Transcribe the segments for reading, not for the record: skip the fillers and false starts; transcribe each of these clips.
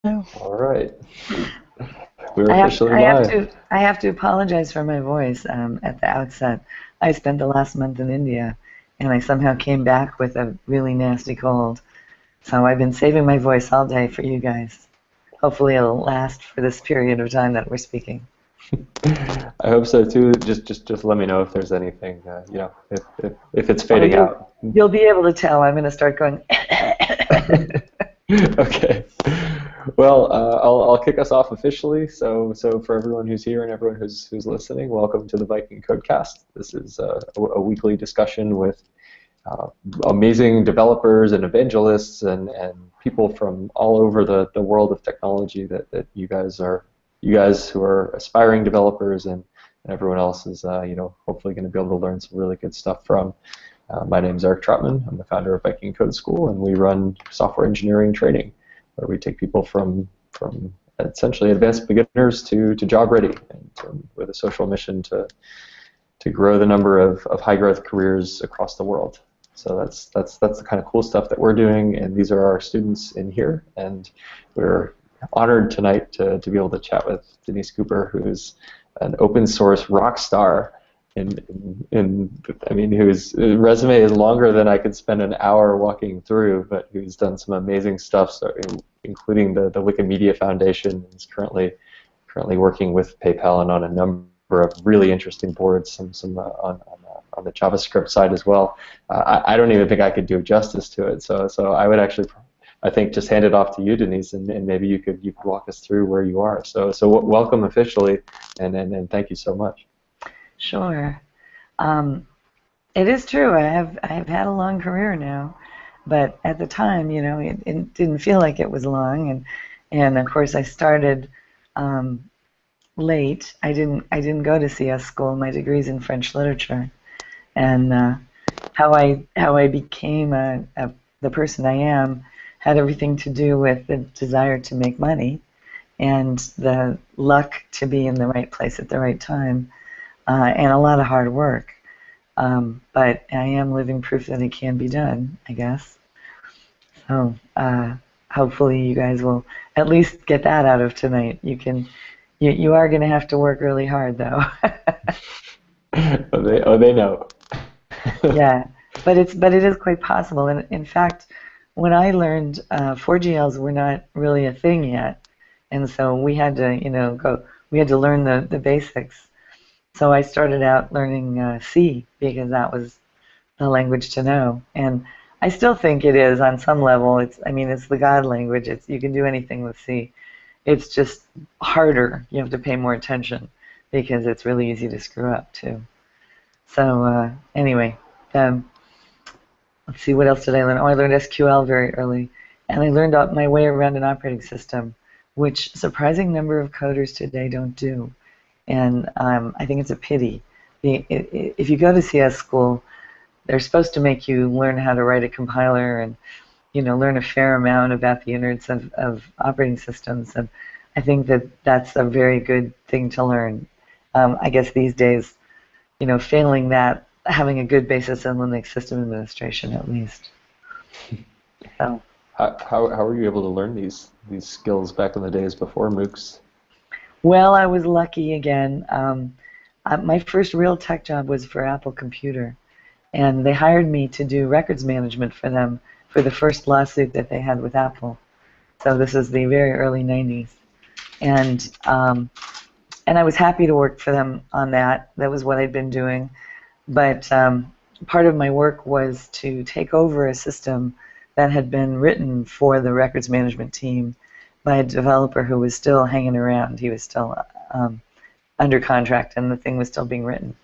No. All right, we're officially live. I have to apologize for my voice at the outset. I spent the last month in India, and I somehow came back with a really nasty cold. So I've been saving my voice all day for you guys. Hopefully it'll last for this period of time that we're speaking. I hope so too. Just let me know if there's anything, if it's Oh, fading out. you'll be able to tell. I'm going to start going. Okay. Well, I'll kick us off officially. So for everyone who's here and everyone who's listening, welcome to the Viking Codecast. This is a weekly discussion with uh, amazing developers and evangelists and people from all over the world of technology that you guys who are aspiring developers and everyone else is hopefully going to be able to learn some really good stuff from. My name is Erik Trautman. I'm the founder of Viking Code School, and we run software engineering training, where we take people from essentially advanced beginners to job ready, and with a social mission to grow the number of high growth careers across the world. So that's the kind of cool stuff that we're doing, and these are our students in here, and we're honored tonight to be able to chat with Denise Cooper, who's an open source rock star I mean, whose resume is longer than I could spend an hour walking through, but who's done some amazing stuff, so including the Wikimedia Foundation. Is currently working with PayPal and on a number of really interesting boards, some on the JavaScript side as well. I don't even think I could do justice to it. So I would actually, I think, just hand it off to you, Denise, and maybe you could walk us through where you are. So welcome officially, and thank you so much. Sure. Um, it is true. I have had a long career now, but at the time, it didn't feel like it was long, and of course I started um, late. I didn't go to CS school. My degree's in French literature, and how I became the person I am had everything to do with the desire to make money and the luck to be in the right place at the right time, and a lot of hard work. But I am living proof that it can be done, I guess. So hopefully you guys will at least get that out of tonight. You are going to have to work really hard, though. They know. Yeah, but it is quite possible. And in fact, when I learned 4GLs were not really a thing yet, and so we had to we had to learn the basics. So I started out learning C because that was the language to know. And I still think it is on some level. I mean, it's the God language. You can do anything with C. It's just harder. You have to pay more attention because it's really easy to screw up too. So anyway, um, let's see, what else did I learn? Oh, I learned SQL very early, and I learned my way around an operating system, which a surprising number of coders today don't do. And I think it's a pity. If you go to CS school, they're supposed to make you learn how to write a compiler and learn a fair amount about the innards of operating systems. And I think that that's a very good thing to learn. I guess these days, failing that, having a good basis in Linux system administration at least. So, How were you able to learn these skills back in the days before MOOCs? well, I was lucky again. My first real tech job was for Apple Computer, and they hired me to do records management for them for the first lawsuit that they had with Apple. So this is the very early 90s, and I was happy to work for them on that. That was what I'd been doing, but part of my work was to take over a system that had been written for the records management team by a developer who was still hanging around. He was still um, under contract, and the thing was still being written.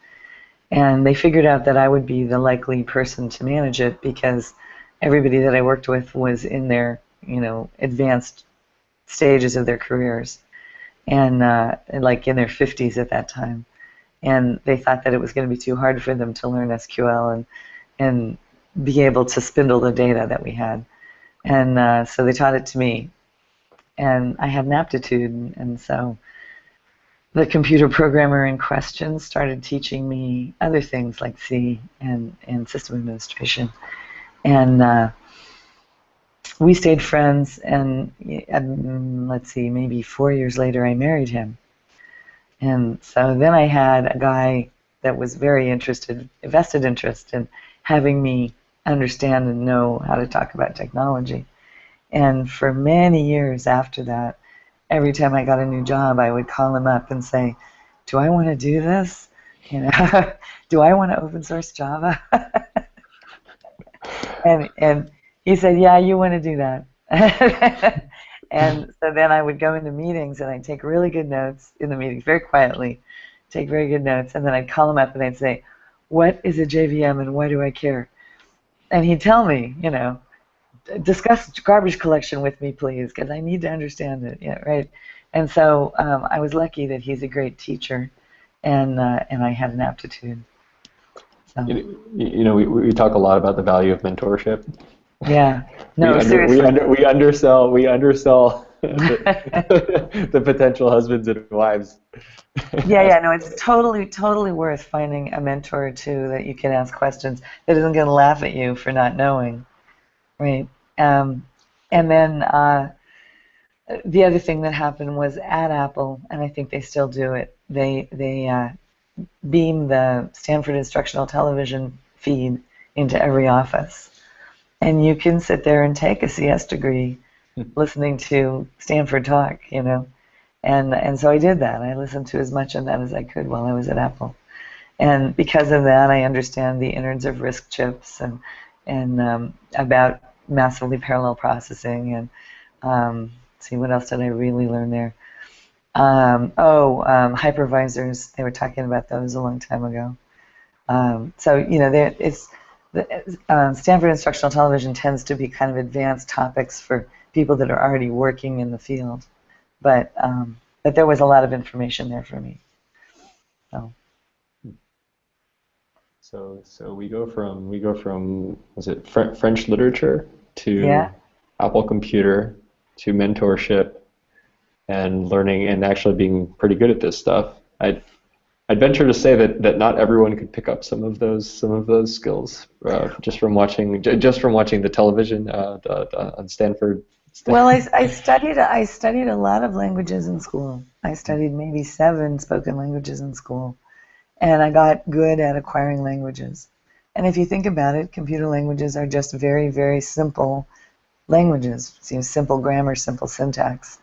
And they figured out that I would be the likely person to manage it because everybody that I worked with was in their, advanced stages of their careers and like in their 50s at that time. And they thought that it was going to be too hard for them to learn SQL and be able to spindle the data that we had. And so they taught it to me. And I had an aptitude, and so the computer programmer in question started teaching me other things like C and system administration. And we stayed friends, and let's see, maybe 4 years later, I married him. And so then I had a guy that was very interested, vested interest in having me understand and know how to talk about technology. And for many years after that, every time I got a new job, I would call him up and say, "Do I want to do this? You know, do I want to open source Java?" And he said, "Yeah, you want to do that." And so then I would go into meetings and I'd take really good notes in the meetings, very quietly, take very good notes, and then I'd call him up and I'd say, "What is a JVM and why do I care?" And he'd tell me, discuss garbage collection with me, please, because I need to understand it. Yeah, right. And so I was lucky that he's a great teacher, and I had an aptitude. So. We talk a lot about the value of mentorship. Yeah. No, seriously. We undersell the potential husbands and wives. Yeah, no, it's totally worth finding a mentor or two that you can ask questions that isn't going to laugh at you for not knowing, right? And then the other thing that happened was at Apple, and I think they still do it. They beam the Stanford instructional television feed into every office, and you can sit there and take a CS degree listening to Stanford talk, And so I did that. I listened to as much of that as I could while I was at Apple. And because of that, I understand the innards of RISC chips and about massively parallel processing. And see, what else did I really learn there? Hypervisors. They were talking about those a long time ago. Stanford instructional television tends to be kind of advanced topics for people that are already working in the field. But there was a lot of information there for me. So we go from was it French literature to Apple Computer to mentorship and learning and actually being pretty good at this stuff. I'd venture to say that not everyone could pick up some of those skills just from watching the television on Stanford. Well, I studied a lot of languages in school. I studied maybe 7 spoken languages in school, and I got good at acquiring languages. And if you think about it, computer languages are just very, very simple languages. Simple grammar, simple syntax.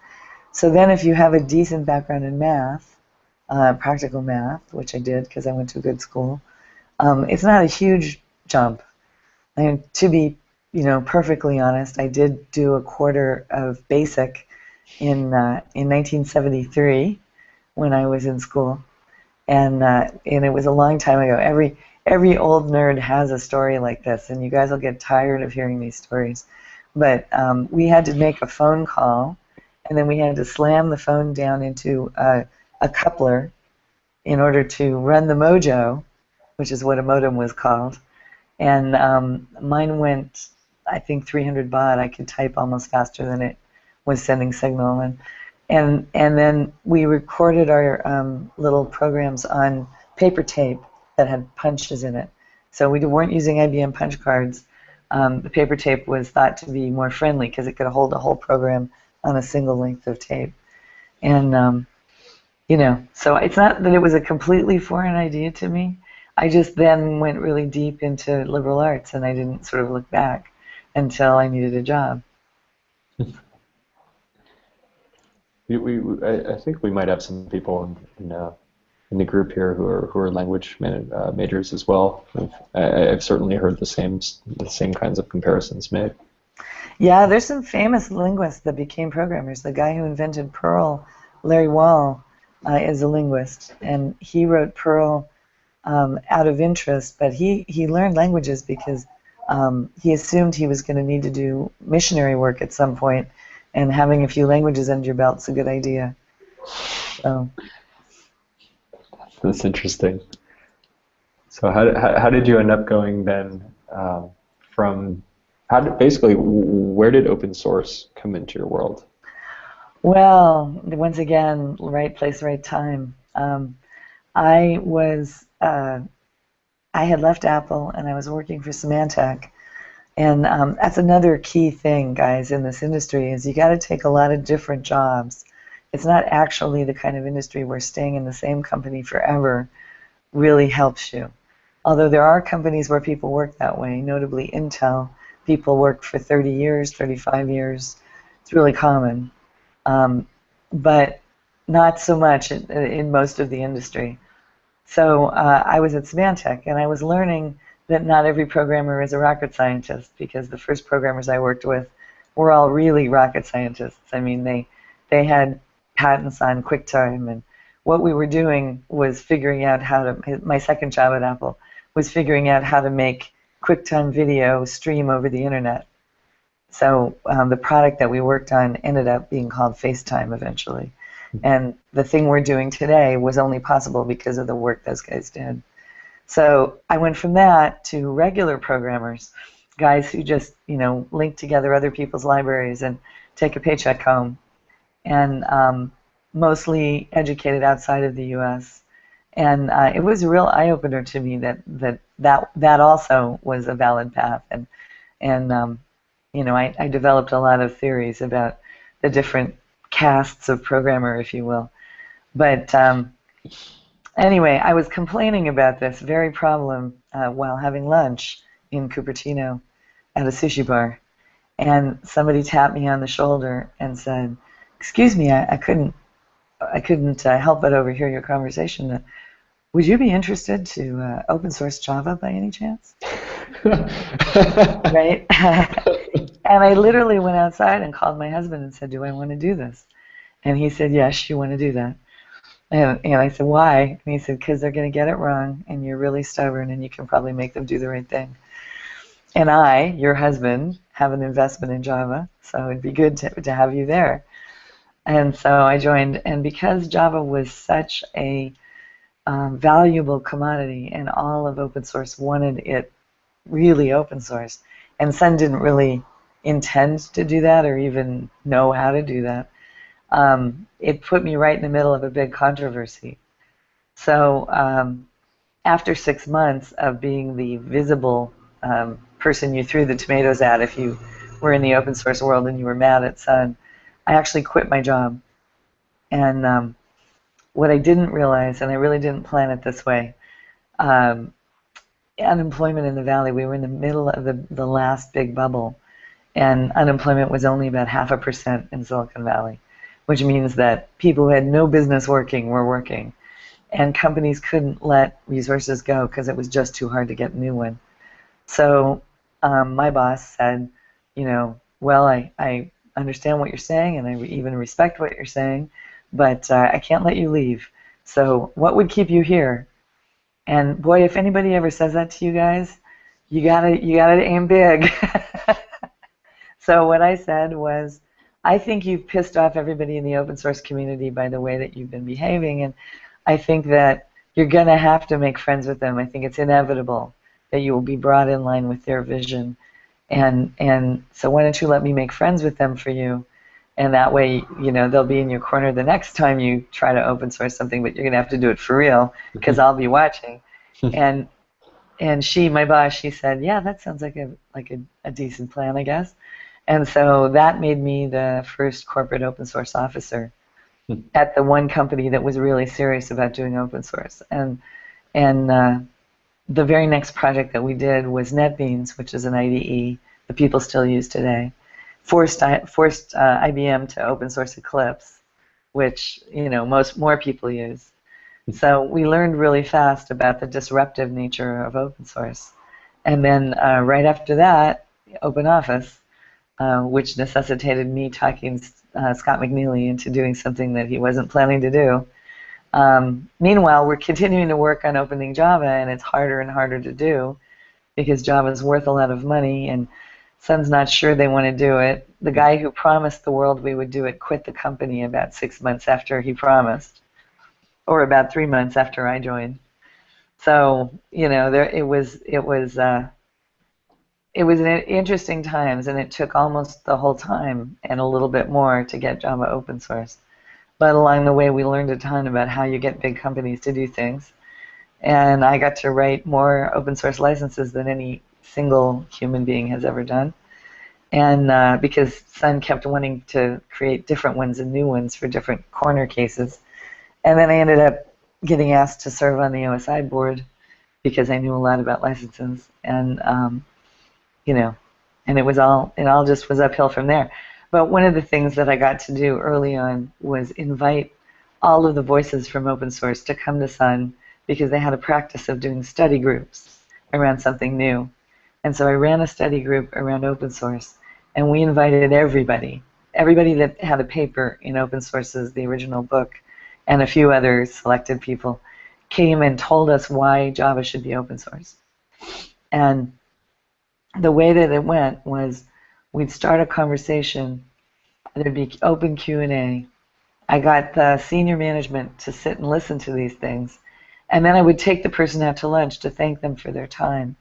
So then if you have a decent background in math, practical math, which I did because I went to a good school, it's not a huge jump. I mean, to be perfectly honest, I did do a quarter of BASIC in 1973 when I was in school, and it was a long time ago. Every old nerd has a story like this, and you guys will get tired of hearing these stories. But we had to make a phone call, and then we had to slam the phone down into a coupler in order to run the mojo, which is what a modem was called. And mine went, I think, 300 baud. I could type almost faster than it was sending signal. And then we recorded our little programs on paper tape that had punches in it. So we weren't using IBM punch cards. The paper tape was thought to be more friendly because it could hold a whole program on a single length of tape. And, so it's not that it was a completely foreign idea to me. I just then went really deep into liberal arts, and I didn't sort of look back until I needed a job. I think we might have some people in the group here who are language majors as well. I've certainly heard the same kinds of comparisons made. Yeah, there's some famous linguists that became programmers. The guy who invented Perl, Larry Wall, is a linguist, and he wrote Perl out of interest, but he learned languages because he assumed he was going to need to do missionary work at some point, and having a few languages under your belt's a good idea. So. That's interesting. So how did you end up going then where did open source come into your world? Well, once again, right place, right time. I had left Apple and I was working for Symantec, And that's another key thing, guys, in this industry is you got to take a lot of different jobs. It's not actually the kind of industry where staying in the same company forever really helps you. Although there are companies where people work that way, notably Intel, people work for 30 years, 35 years. It's really common. But not so much in most of the industry. So I was at Symantec, and I was learning that not every programmer is a rocket scientist, because the first programmers I worked with were all really rocket scientists. I mean, they had patents on QuickTime, and what we were doing was figuring out how to, my second job at Apple was figuring out how to make QuickTime video stream over the internet. So the product that we worked on ended up being called FaceTime eventually. And the thing we're doing today was only possible because of the work those guys did. So I went from that to regular programmers, guys who just, link together other people's libraries and take a paycheck home, and mostly educated outside of the U.S. And it was a real eye-opener to me that also was a valid path. And I developed a lot of theories about the different castes of programmer, if you will. But anyway, I was complaining about this very problem while having lunch in Cupertino at a sushi bar. And somebody tapped me on the shoulder and said, "Excuse me, I couldn't help but overhear your conversation. Would you be interested to open source Java by any chance?" Right? And I literally went outside and called my husband and said, "Do I want to do this?" And he said, "Yes, you want to do that." And I said, "Why?" And he said, "Because they're going to get it wrong, and you're really stubborn, and you can probably make them do the right thing. And I, your husband, have an investment in Java, so it'd be good to have you there." And so I joined, and because Java was such a valuable commodity, and all of open source wanted it really open source, and Sun didn't really intend to do that or even know how to do that, it put me right in the middle of a big controversy. So after 6 months of being the visible person you threw the tomatoes at if you were in the open source world and you were mad at Sun, I actually quit my job. And what I didn't realize, and I really didn't plan it this way, unemployment in the Valley, we were in the middle of the last big bubble, and unemployment was only about 0.5% in Silicon Valley, which means that people who had no business working were working, and companies couldn't let resources go because it was just too hard to get a new one. So my boss said, "Well, I understand what you're saying, and I even respect what you're saying, but I can't let you leave. So what would keep you here?" And boy, if anybody ever says that to you guys, you gotta aim big. So what I said was, "I think you've pissed off everybody in the open source community by the way that you've been behaving, and I think that you're gonna have to make friends with them. I think it's inevitable that you will be brought in line with their vision, and so why don't you let me make friends with them for you, and that way, they'll be in your corner the next time you try to open source something, but you're gonna have to do it for real because I'll be watching." And she, my boss, she said, "Yeah, that sounds like a decent plan, I guess." And so that made me the first corporate open source officer at the one company that was really serious about doing open source. And the very next project that we did was NetBeans, which is an IDE that people still use today. Forced IBM to open source Eclipse, which more people use. So we learned really fast about the disruptive nature of open source. And then right after that, OpenOffice, which necessitated me talking Scott McNeely into doing something that he wasn't planning to do. Meanwhile, we're continuing to work on opening Java, and it's harder and harder to do because Java is worth a lot of money, and Sun's not sure they want to do it. The guy who promised the world we would do it quit the company about 6 months after he promised, or about 3 months after I joined. So it was an interesting times, and it took almost the whole time and a little bit more to get Java open source. But along the way, we learned a ton about how you get big companies to do things. And I got to write more open source licenses than any single human being has ever done. And because Sun kept wanting to create different ones and new ones for different corner cases. And then I ended up getting asked to serve on the OSI board because I knew a lot about licenses. And, you know, and it all just was uphill from there. But one of the things that I got to do early on was invite all of the voices from open source to come to Sun because they had a practice of doing study groups around something new. And so I ran a study group around open source, and we invited everybody that had a paper in open source's the original book, and a few other selected people came and told us why Java should be open source. And the way that it went was we'd start a conversation, there'd be open Q&A. I got the senior management to sit and listen to these things, and then I would take the person out to lunch to thank them for their time.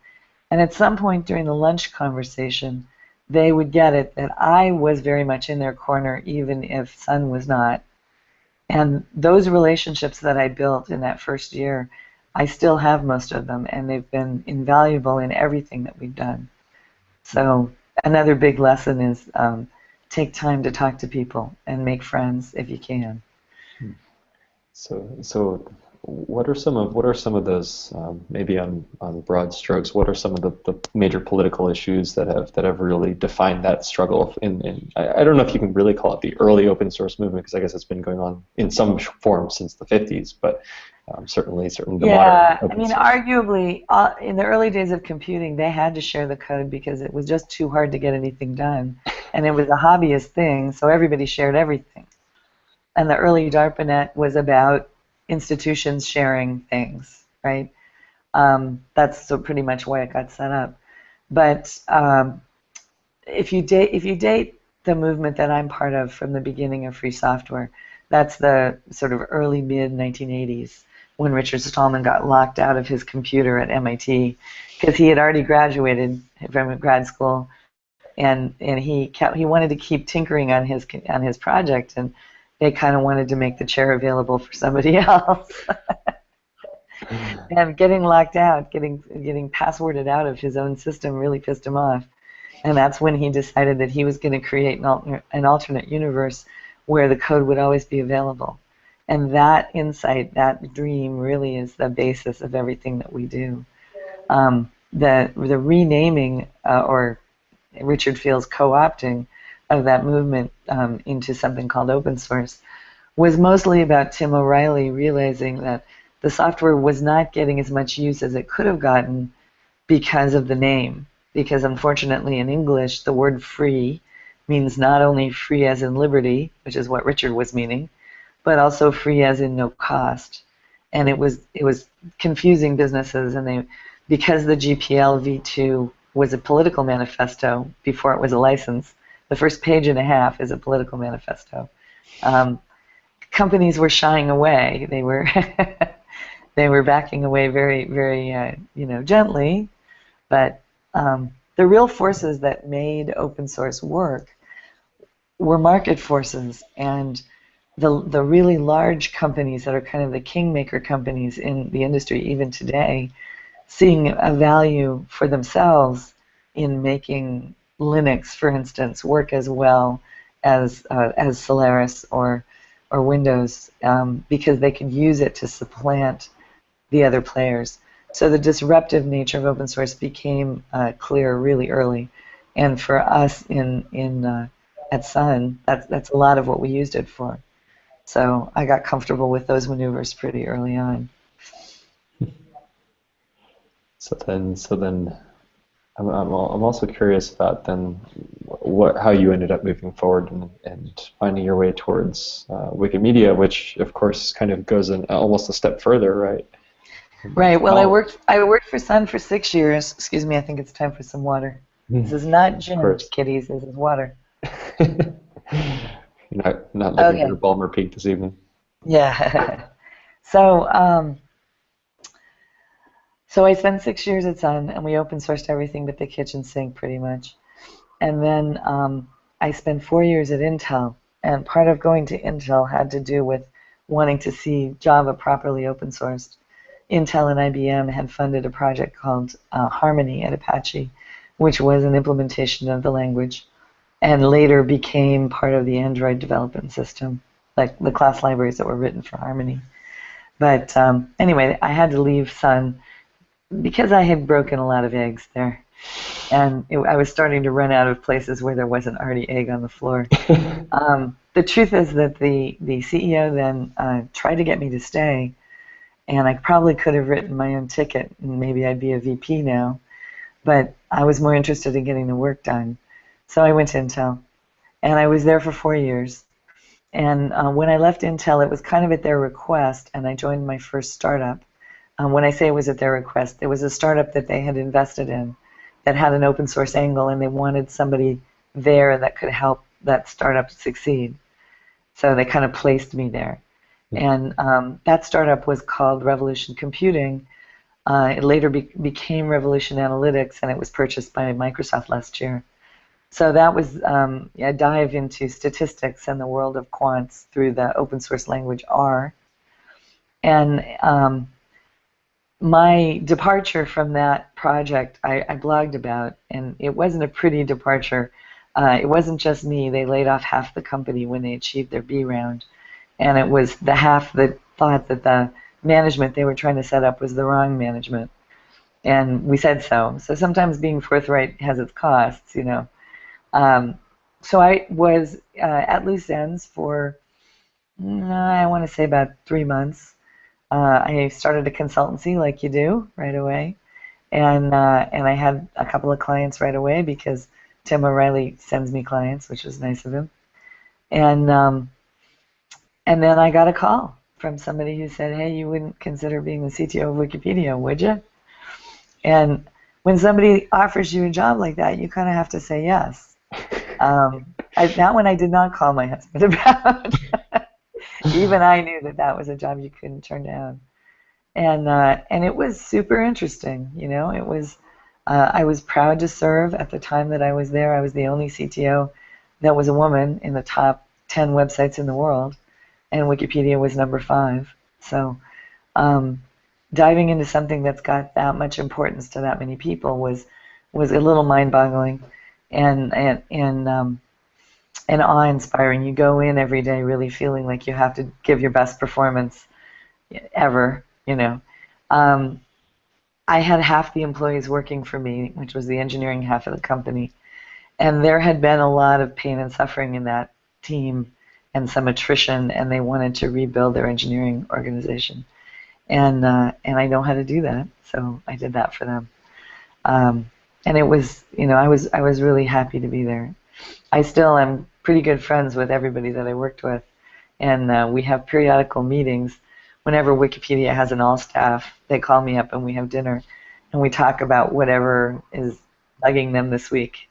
And at some point during the lunch conversation, they would get it that I was very much in their corner, even if Sun was not. And those relationships that I built in that first year, I still have most of them, and they've been invaluable in everything that we've done. So another big lesson is take time to talk to people and make friends if you can. So what are some of those maybe on broad strokes? What are some of the major political issues that have really defined that struggle? I don't know if you can really call it the early open source movement, because I guess it's been going on in some form since the 50s, but certainly the modern open source. Arguably in the early days of computing, they had to share the code because it was just too hard to get anything done, and it was a hobbyist thing, so everybody shared everything. And the early DARPANET was about institutions sharing things, right? That's pretty much why it got set up. But if you date the movement that I'm part of from the beginning of free software, that's the sort of early mid 1980s when Richard Stallman got locked out of his computer at MIT because he had already graduated from grad school, and he wanted to keep tinkering on his project, and they kind of wanted to make the chair available for somebody else. And getting locked out, getting passworded out of his own system really pissed him off. And that's when he decided that he was going to create an alternate universe where the code would always be available. And that insight, that dream, really is the basis of everything that we do. The renaming, or Richard Field's co-opting of that movement into something called open source was mostly about Tim O'Reilly realizing that the software was not getting as much use as it could have gotten because of the name. Because unfortunately in English, the word free means not only free as in liberty, which is what Richard was meaning, but also free as in no cost. And it was confusing businesses, and because the GPL v2 was a political manifesto before it was a license, the first page and a half is a political manifesto. Companies were shying away. They were they were backing away very, very gently. But the real forces that made open source work were market forces, and the really large companies that are kind of the kingmaker companies in the industry even today, seeing a value for themselves in making Linux, for instance, work as well as Solaris or Windows, because they could use it to supplant the other players. So the disruptive nature of open source became clear really early, and for us at Sun, that's a lot of what we used it for. So I got comfortable with those maneuvers pretty early on. So then, I'm also curious about then how you ended up moving forward and finding your way towards Wikimedia, which of course kind of goes almost a step further, right? Right. Well, I worked for Sun for 6 years. Excuse me, I think it's time for some water. This is not gin, kiddies. This is water. You're not looking for Balmer Peak this evening. Yeah. So I spent 6 years at Sun, and we open sourced everything but the kitchen sink pretty much. And then I spent 4 years at Intel, and part of going to Intel had to do with wanting to see Java properly open sourced. Intel and IBM had funded a project called Harmony at Apache, which was an implementation of the language, and later became part of the Android development system, like the class libraries that were written for Harmony. But anyway, I had to leave Sun because I had broken a lot of eggs there. And I was starting to run out of places where there wasn't already egg on the floor. The truth is that the CEO then tried to get me to stay, and I probably could have written my own ticket, and maybe I'd be a VP now, but I was more interested in getting the work done. So I went to Intel, and I was there for 4 years. And when I left Intel, it was kind of at their request, and I joined my first startup. When I say it was at their request, it was a startup that they had invested in that had an open source angle, and they wanted somebody there that could help that startup succeed. So they kind of placed me there. And that startup was called Revolution Computing. It later became Revolution Analytics, and it was purchased by Microsoft last year. So that was a dive into statistics and the world of quants through the open source language R. And my departure from that project, I blogged about, and it wasn't a pretty departure. It wasn't just me. They laid off half the company when they achieved their B round. And it was the half that thought that the management they were trying to set up was the wrong management. And we said so. So sometimes being forthright has its costs, you know. So I was at loose ends for, I want to say about 3 months. I started a consultancy like you do right away. And I had a couple of clients right away because Tim O'Reilly sends me clients, which was nice of him. And then I got a call from somebody who said, hey, you wouldn't consider being the CTO of Wikipedia, would you? And when somebody offers you a job like that, you kind of have to say yes. That one I did not call my husband about. Even I knew that that was a job you couldn't turn down. And it was super interesting, you know. It was I was proud to serve. At the time that I was there, I was the only CTO that was a woman in the top 10 websites in the world, and Wikipedia was number 5. So diving into something that's got that much importance to that many people was a little mind-boggling and awe-inspiring. You go in every day really feeling like you have to give your best performance ever, you know. I had half the employees working for me, which was the engineering half of the company, and there had been a lot of pain and suffering in that team and some attrition, and they wanted to rebuild their engineering organization. And I know how to do that, so I did that for them. And it was, you know, I was really happy to be there. I still am pretty good friends with everybody that I worked with, and we have periodical meetings. Whenever Wikipedia has an all-staff, they call me up and we have dinner, and we talk about whatever is bugging them this week,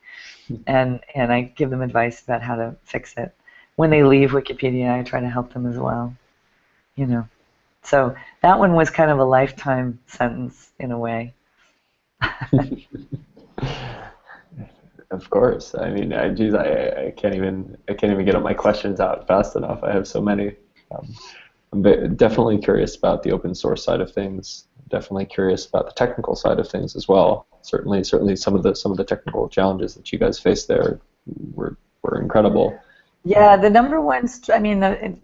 and I give them advice about how to fix it. When they leave Wikipedia, I try to help them as well, you know. So that one was kind of a lifetime sentence in a way. Of course. I mean, I can't even get all my questions out fast enough. I have so many. I'm definitely curious about the open source side of things. Definitely curious about the technical side of things as well. Certainly some of the technical challenges that you guys faced there were incredible. Yeah, the number one,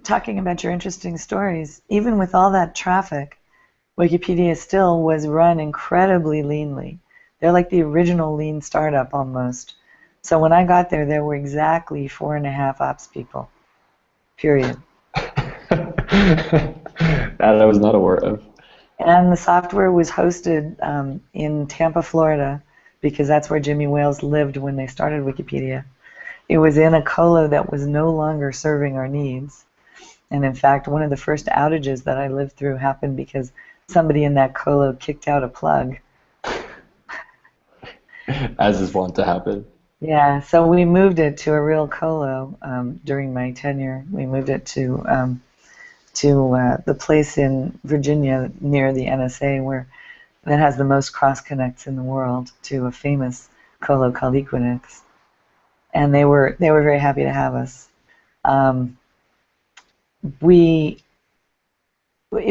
talking about your interesting stories, even with all that traffic, Wikipedia still was run incredibly leanly. They're like the original lean startup almost. So when I got there, there were exactly 4.5 ops people, period. That I was not aware of. And the software was hosted in Tampa, Florida, because that's where Jimmy Wales lived when they started Wikipedia. It was in a colo that was no longer serving our needs. And in fact, one of the first outages that I lived through happened because somebody in that colo kicked out a plug. As is wont to happen. Yeah, so we moved it to a real colo during my tenure. We moved it to the place in Virginia near the NSA that has the most cross connects in the world, to a famous colo called Equinix. And they were very happy to have us. It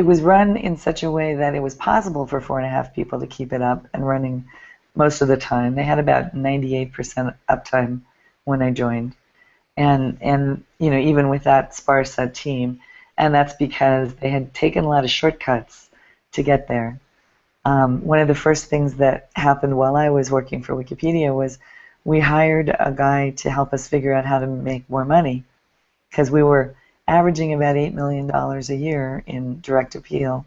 was run in such a way that it was possible for 4.5 people to keep it up and running most of the time. They had about 98% uptime when I joined, and even with that sparse team, and that's because they had taken a lot of shortcuts to get there. One of the first things that happened while I was working for Wikipedia was we hired a guy to help us figure out how to make more money, because we were averaging about $8 million a year in direct appeal,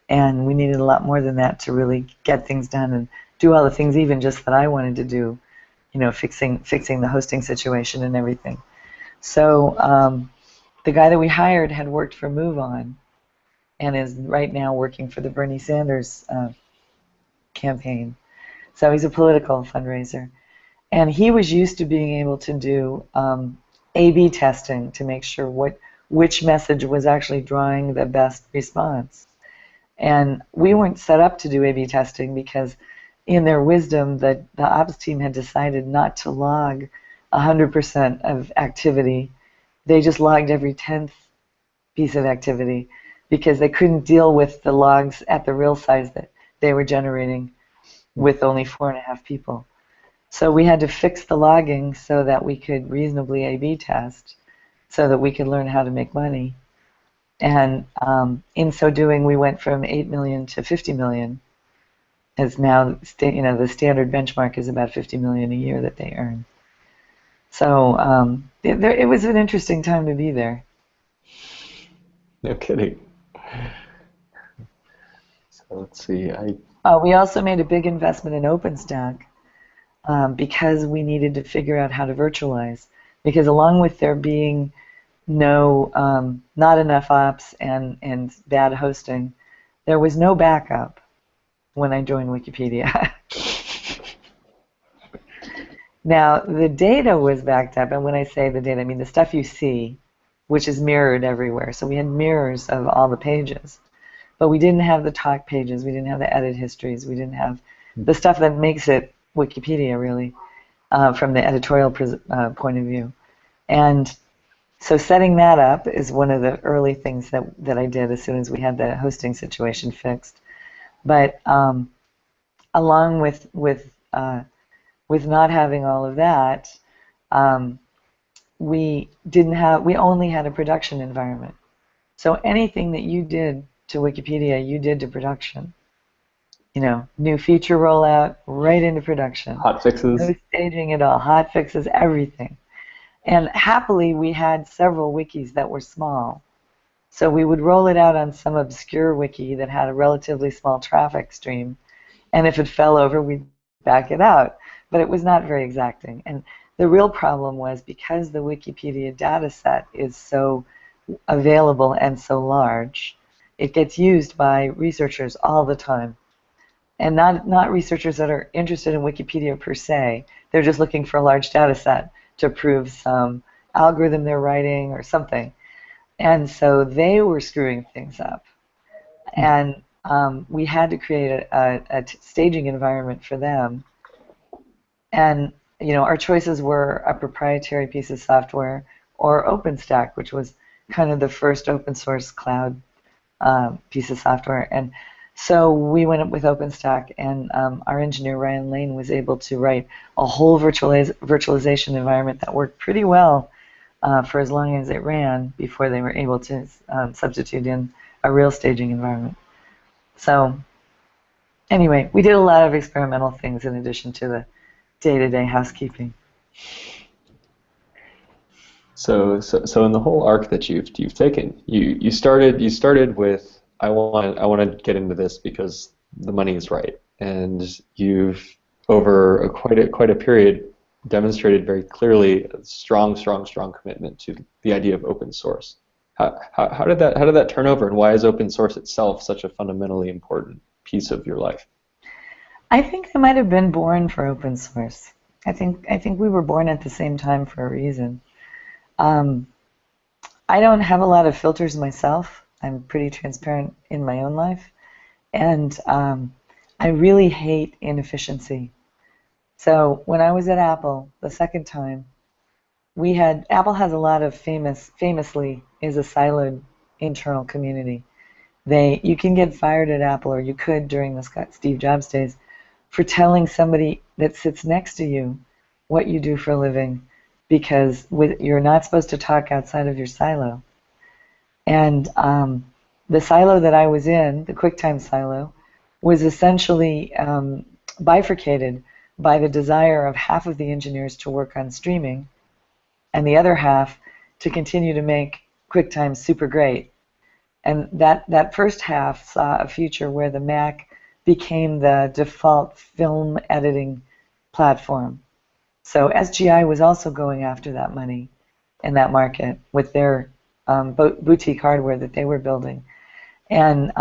and we needed a lot more than that to really get things done and do all the things even just that I wanted to do, fixing the hosting situation and everything. So the guy that we hired had worked for MoveOn and is right now working for the Bernie Sanders campaign. So he's a political fundraiser. And he was used to being able to do A/B testing to make sure which message was actually drawing the best response. And we weren't set up to do A/B testing because in their wisdom, the ops team had decided not to log 100% of activity. They just logged every 10th piece of activity because they couldn't deal with the logs at the real size that they were generating with only 4.5 people. So we had to fix the logging so that we could reasonably A/B test so that we could learn how to make money. And in so doing, we went from 8 million to 50 million. As now, the standard benchmark is about 50 million a year that they earn. So it was an interesting time to be there. No kidding. So let's see. We also made a big investment in OpenStack because we needed to figure out how to virtualize. Because along with there being not enough ops and bad hosting, there was no backup when I joined Wikipedia. Now, the data was backed up, and when I say the data, I mean the stuff you see, which is mirrored everywhere. So we had mirrors of all the pages. But we didn't have the talk pages, we didn't have the edit histories, we didn't have the stuff that makes it Wikipedia, really, from the editorial point of view. And so setting that up is one of the early things that I did as soon as we had the hosting situation fixed. But along with not having all of that, we only had a production environment. So anything that you did to Wikipedia, you did to production. New feature rollout, right into production. Hot fixes. No staging at all. Hot fixes, everything. And happily, we had several wikis that were small. So we would roll it out on some obscure wiki that had a relatively small traffic stream. And if it fell over, we'd back it out. But it was not very exacting. And the real problem was because the Wikipedia data set is so available and so large, it gets used by researchers all the time. And not researchers that are interested in Wikipedia per se. They're just looking for a large data set to prove some algorithm they're writing or something. And so they were screwing things up. And we had to create a staging environment for them. And our choices were a proprietary piece of software or OpenStack, which was kind of the first open source cloud piece of software. And so we went up with OpenStack, and our engineer Ryan Lane was able to write a whole virtualization environment that worked pretty well for as long as it ran before they were able to substitute in a real staging environment. So anyway, we did a lot of experimental things in addition to the day-to-day housekeeping. So in the whole arc that you've taken, you started with I want to get into this because the money is right, and you've over quite a period demonstrated very clearly a strong commitment to the idea of open source. How did that turn over, and why is open source itself such a fundamentally important piece of your life? I think I might have been born for open source. I think we were born at the same time for a reason. I don't have a lot of filters myself. I'm pretty transparent in my own life, and I really hate inefficiency. So when I was at Apple the second time, Apple has a lot of famously is a siloed internal community. You can get fired at Apple, or you could during the Steve Jobs days, for telling somebody that sits next to you what you do for a living, because you're not supposed to talk outside of your silo. And the silo that I was in, the QuickTime silo, was essentially bifurcated by the desire of half of the engineers to work on streaming and the other half to continue to make QuickTime super great. And that first half saw a future where the Mac became the default film editing platform. So SGI was also going after that money in that market with their boutique hardware that they were building. And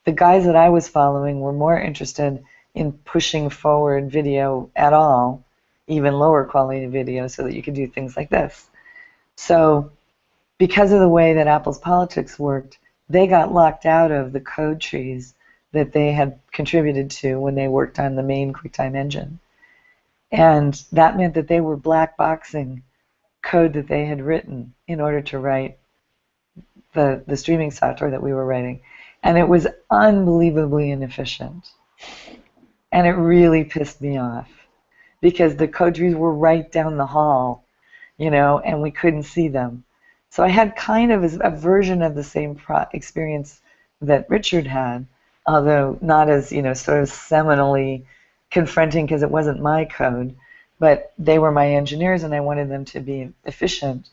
the guys that I was following were more interested in pushing forward video at all, even lower quality video, so that you could do things like this. So because of the way that Apple's politics worked, they got locked out of the code trees that they had contributed to when they worked on the main QuickTime engine. And that meant that they were black boxing code that they had written in order to write the streaming software that we were writing. And it was unbelievably inefficient. And it really pissed me off because the code trees were right down the hall, and we couldn't see them. So I had kind of a version of the same experience that Richard had, although not as, sort of seminally confronting because it wasn't my code, but they were my engineers and I wanted them to be efficient.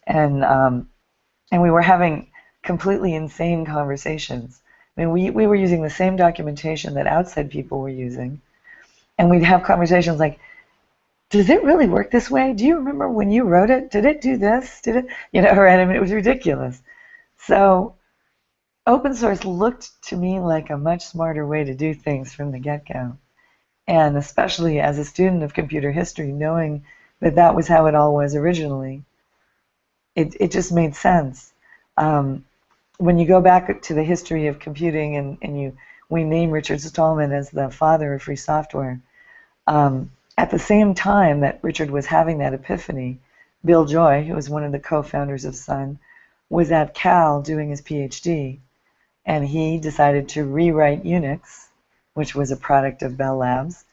And we were having completely insane conversations. I mean, we were using the same documentation that outside people were using, and we'd have conversations like, does it really work this way? Do you remember when you wrote it? Did it do this? Did it? Right? I mean, it was ridiculous. So open source looked to me like a much smarter way to do things from the get-go. And especially as a student of computer history, knowing that that was how it all was originally, it just made sense. When you go back to the history of computing and we name Richard Stallman as the father of free software, at the same time that Richard was having that epiphany, Bill Joy, who was one of the co-founders of Sun, was at Cal doing his PhD, and he decided to rewrite Unix, which was a product of Bell Labs,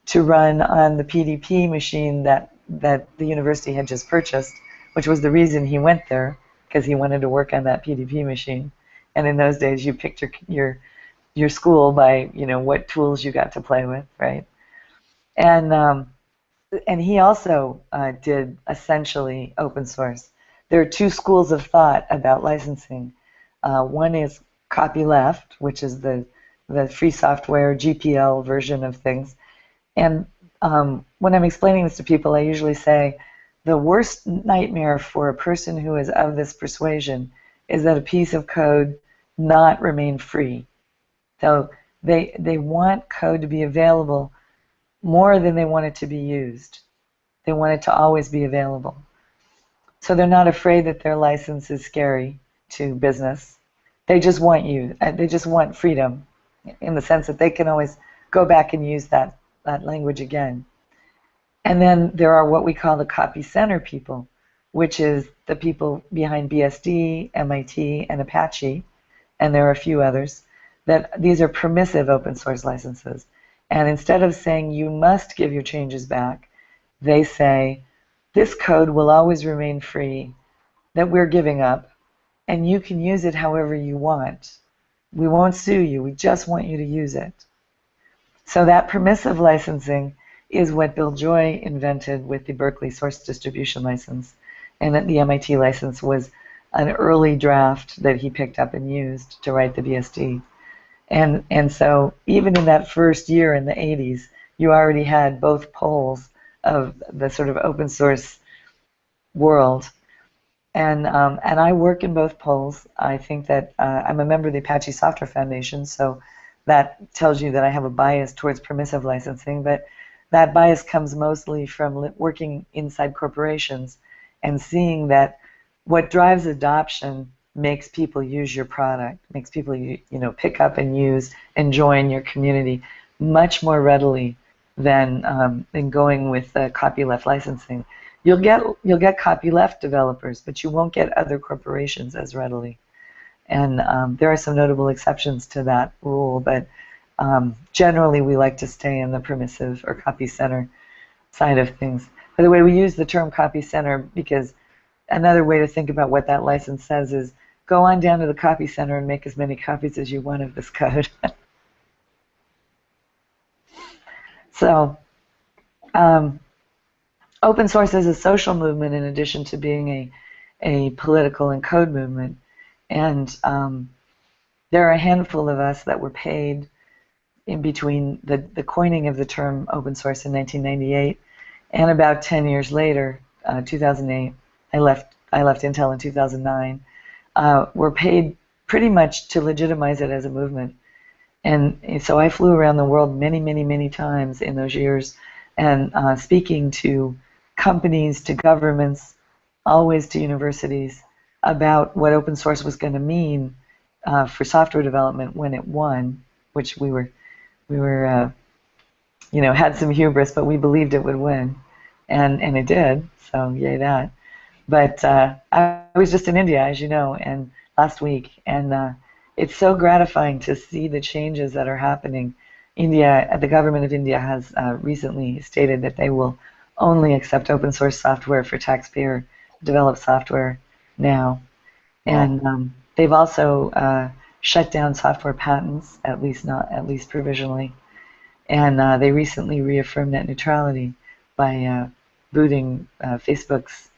to run on the PDP machine that the university had just purchased, which was the reason he went there, because he wanted to work on that PDP machine. And in those days, you picked your school by what tools you got to play with, right? And he also did essentially open source. There are two schools of thought about licensing. One is copyleft, which is the free software GPL version of things. And when I'm explaining this to people, I usually say the worst nightmare for a person who is of this persuasion is that a piece of code not remain free. So they want code to be available more than they want it to be used. They want it to always be available. So they're not afraid that their license is scary to business. They just want freedom in the sense that they can always go back and use that language again. And then there are what we call the copy center people, which is the people behind BSD, MIT, and Apache, and there are a few others, that these are permissive open source licenses. And instead of saying you must give your changes back, they say this code will always remain free, that we're giving up, and you can use it however you want. We won't sue you, we just want you to use it. So that permissive licensing is what Bill Joy invented with the Berkeley source distribution license, and that the MIT license was an early draft that he picked up and used to write the BSD. And so even in that first year in the 80s, you already had both poles of the sort of open source world. And I work in both poles. I think that I'm a member of the Apache Software Foundation, so that tells you that I have a bias towards permissive licensing, but that bias comes mostly from working inside corporations and seeing that what drives adoption makes people use your product, makes people pick up and use and join your community much more readily than going with copyleft licensing. You'll get copyleft developers, but you won't get other corporations as readily. And there are some notable exceptions to that rule, but Generally, we like to stay in the permissive or copy center side of things. By the way, we use the term copy center because another way to think about what that license says is go on down to the copy center and make as many copies as you want of this code. So open source is a social movement in addition to being a political and code movement. And there are a handful of us that were paid in between the coining of the term open source in 1998 and about 10 years later, 2008, I left Intel in 2009, were paid pretty much to legitimize it as a movement. And so I flew around the world many, many, many times in those years and speaking to companies, to governments, always to universities about what open source was going to mean for software development when it won, which we were had some hubris, but we believed it would win, and it did. So yay that. But I was just in India, as you know, and last week, and it's so gratifying to see the changes that are happening. The government of India has recently stated that they will only accept open source software for taxpayer developed software now, and they've also shut down software patents, at least provisionally, and they recently reaffirmed net neutrality by booting Facebook's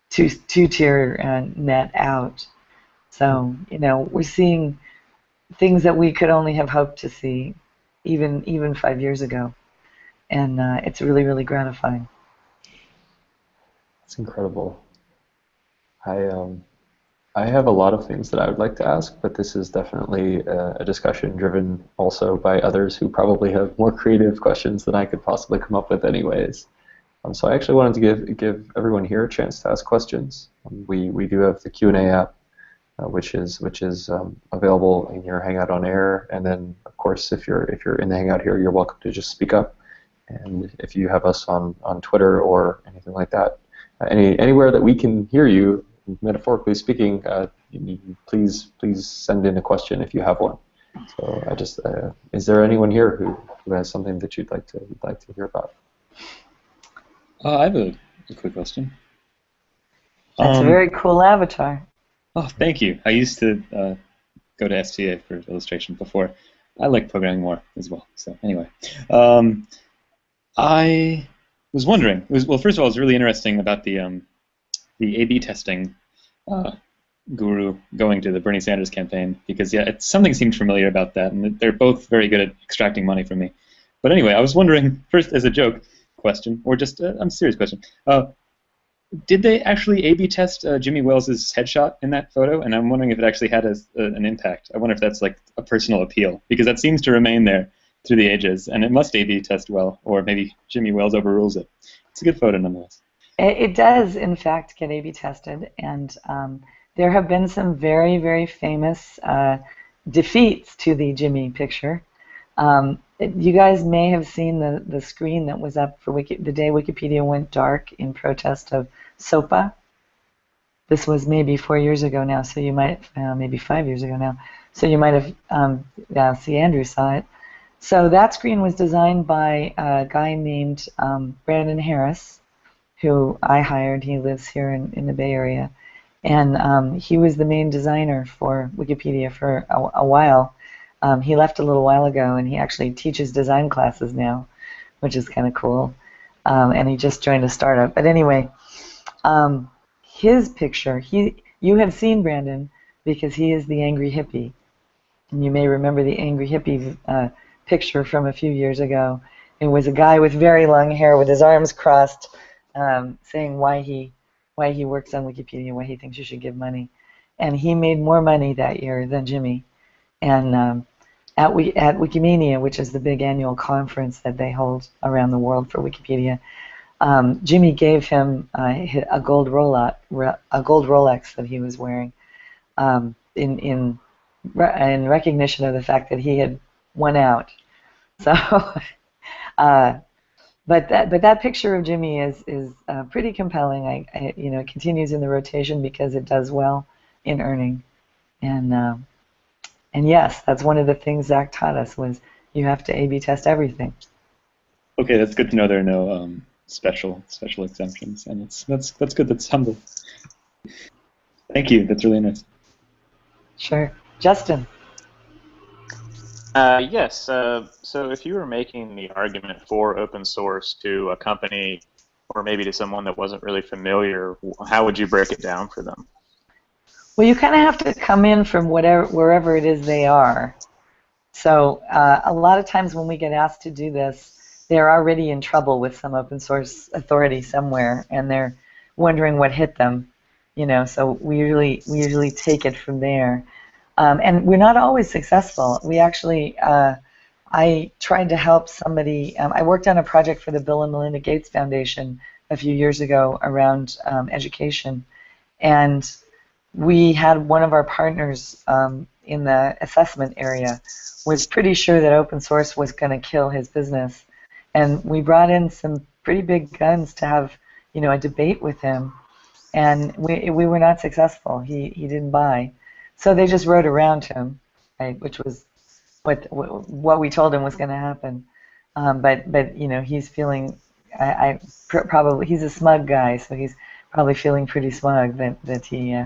two-tier net out. So we're seeing things that we could only have hoped to see even 5 years ago, and it's really, really gratifying. It's incredible. I have a lot of things that I would like to ask, but this is definitely a discussion driven also by others who probably have more creative questions than I could possibly come up with anyways. So I actually wanted to give everyone here a chance to ask questions. We do have the Q&A app, which is available in your Hangout on Air, and then of course if you're in the Hangout here, you're welcome to just speak up. And if you have us on Twitter or anything like that, anywhere that we can hear you, metaphorically speaking, please send in a question if you have one. So I just is there anyone here who has something that you'd like to hear about? I have a quick question. That's a very cool avatar. Oh, thank you. I used to go to STA for illustration before. I like programming more as well. So anyway, I was wondering. Well, first of all, it was really interesting about the A/B testing guru going to the Bernie Sanders campaign, because something seemed familiar about that, and they're both very good at extracting money from me. But anyway, I was wondering, first as a joke question, or just a serious question, did they actually A/B test Jimmy Wells's headshot in that photo? And I'm wondering if it actually had an impact. I wonder if that's like a personal appeal, because that seems to remain there through the ages, and it must A/B test well, or maybe Jimmy Wells overrules it. It's a good photo nonetheless. It does, in fact, get A/B tested, and there have been some very, very famous defeats to the Jimmy picture. You guys may have seen the screen that was up for the day Wikipedia went dark in protest of SOPA. This was maybe 4 years ago now, so you might, maybe 5 years ago now, so you might have, see, Andrew saw it. So that screen was designed by a guy named Brandon Harris, who I hired. He lives here in the Bay Area. And he was the main designer for Wikipedia for a while. He left a little while ago, and he actually teaches design classes now, which is kind of cool. And he just joined a startup. But anyway, his picture, you have seen Brandon because he is the angry hippie. And you may remember the angry hippie picture from a few years ago. It was a guy with very long hair with his arms crossed, saying why he works on Wikipedia, why he thinks you should give money. And he made more money that year than Jimmy. And at Wikimania, which is the big annual conference that they hold around the world for Wikipedia, Jimmy gave him a gold Rolex that he was wearing in recognition of the fact that he had won out. So, but that picture of Jimmy is pretty compelling. It continues in the rotation because it does well in earning, and yes, that's one of the things Zach taught us was you have to A/B test everything. Okay, that's good to know. There are no special exemptions, and that's good. That's humble. Thank you. That's really nice. Sure. Justin. Yes. So if you were making the argument for open source to a company or maybe to someone that wasn't really familiar, how would you break it down for them? Well, you kind of have to come in from wherever it is they are. So a lot of times when we get asked to do this, they're already in trouble with some open source authority somewhere, and they're wondering what hit them. So we usually take it from there. And we're not always successful. We actually, I tried to help somebody. I worked on a project for the Bill and Melinda Gates Foundation a few years ago around education, and we had one of our partners in the assessment area was pretty sure that open source was going to kill his business, and we brought in some pretty big guns to have a debate with him, and we were not successful. He didn't buy. So they just wrote around him, right, which was what we told him was going to happen. But he's feeling, probably he's a smug guy, so he's probably feeling pretty smug that he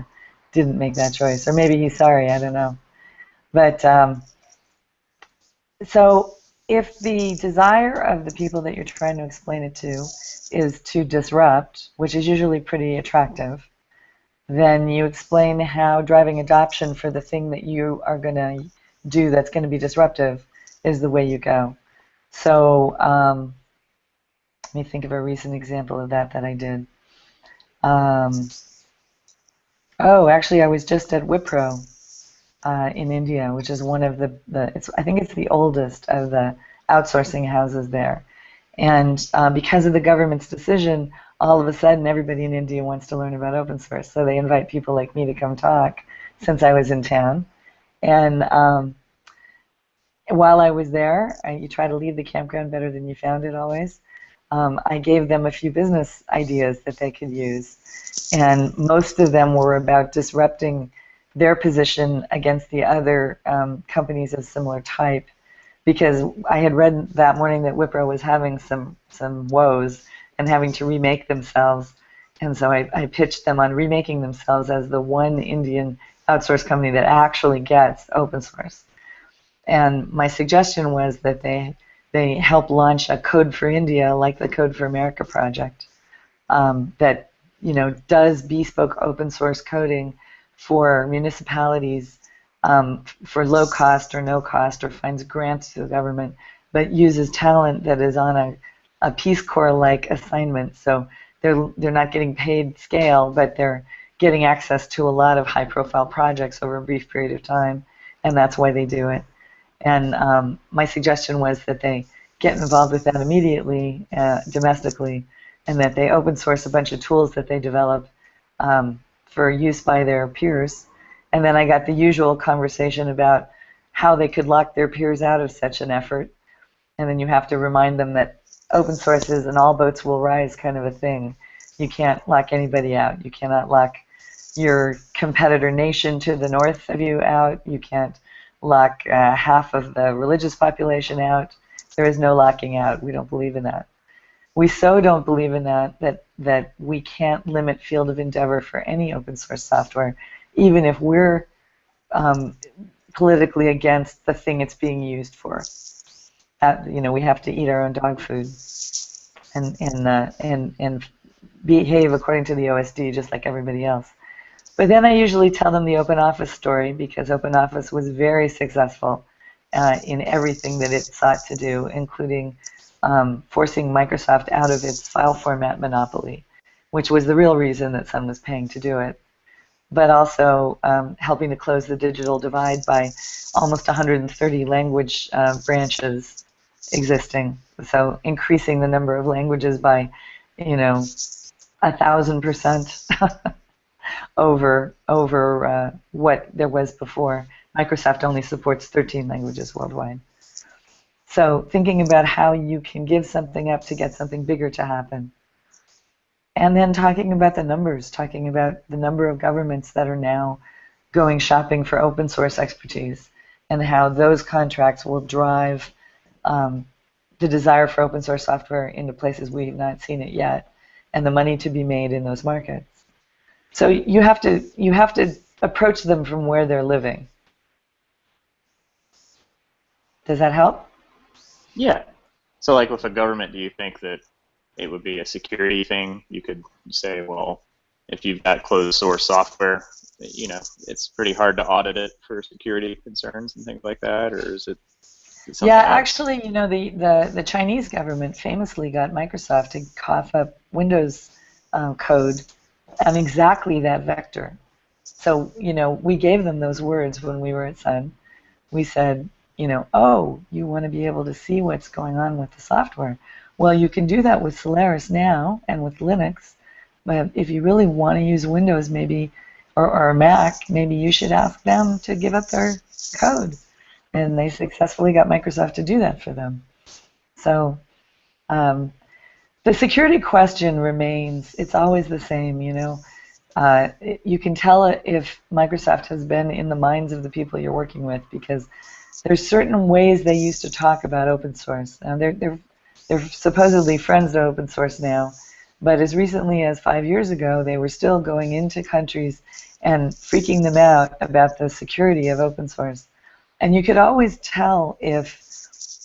didn't make that choice, or maybe he's sorry. I don't know. But so if the desire of the people that you're trying to explain it to is to disrupt, which is usually pretty attractive, then you explain how driving adoption for the thing that you are going to do that's going to be disruptive is the way you go. So let me think of a recent example of that I did. Actually, I was just at Wipro in India, which is one of I think it's the oldest of the outsourcing houses there. And because of the government's decision, all of a sudden everybody in India wants to learn about open source. So they invite people like me to come talk since I was in town. And while I was there, you try to leave the campground better than you found it always. I gave them a few business ideas that they could use. And most of them were about disrupting their position against the other companies of similar type. Because I had read that morning that Wipro was having some woes and having to remake themselves. And so I pitched them on remaking themselves as the one Indian outsource company that actually gets open source. And my suggestion was that they help launch a Code for India, like the Code for America project, that does bespoke open source coding for municipalities for low cost or no cost, or finds grants to the government, but uses talent that is on a Peace Corps-like assignment. So they're not getting paid scale, but they're getting access to a lot of high-profile projects over a brief period of time, and that's why they do it. And my suggestion was that they get involved with that immediately, domestically, and that they open source a bunch of tools that they develop for use by their peers. And then I got the usual conversation about how they could lock their peers out of such an effort. And then you have to remind them that open source is an all boats will rise kind of a thing. You can't lock anybody out. You cannot lock your competitor nation to the north of you out. You can't lock half of the religious population out. There is no locking out. We don't believe in that. We so don't believe in that we can't limit field of endeavor for any open source software, even if we're politically against the thing it's being used for. We have to eat our own dog food and behave according to the OSD just like everybody else. But then I usually tell them the Open Office story, because Open Office was very successful in everything that it sought to do, including forcing Microsoft out of its file format monopoly, which was the real reason that Sun was paying to do it, but also helping to close the digital divide by almost 130 language branches existing. So increasing the number of languages by, 1,000% over what there was before. Microsoft only supports 13 languages worldwide. So thinking about how you can give something up to get something bigger to happen. And then talking about the numbers, talking about the number of governments that are now going shopping for open source expertise, and how those contracts will drive the desire for open source software into places we've not seen it yet, and the money to be made in those markets. So you have to approach them from where they're living. Does that help? Yeah. So like with the government, do you think that it would be a security thing? You could say, well, if you've got closed source software, it's pretty hard to audit it for security concerns and things like that, or is it something Yeah, else? actually, the Chinese government famously got Microsoft to cough up Windows code on exactly that vector. So, we gave them those words when we were at Sun. We said, oh, you want to be able to see what's going on with the software. Well, you can do that with Solaris now and with Linux, but if you really want to use Windows maybe, or Mac, maybe you should ask them to give up their code. And they successfully got Microsoft to do that for them. So the security question remains, it's always the same, you can tell if Microsoft has been in the minds of the people you're working with, because there's certain ways they used to talk about open source. Now they're supposedly friends to open source now, but as recently as 5 years ago, they were still going into countries and freaking them out about the security of open source. And you could always tell if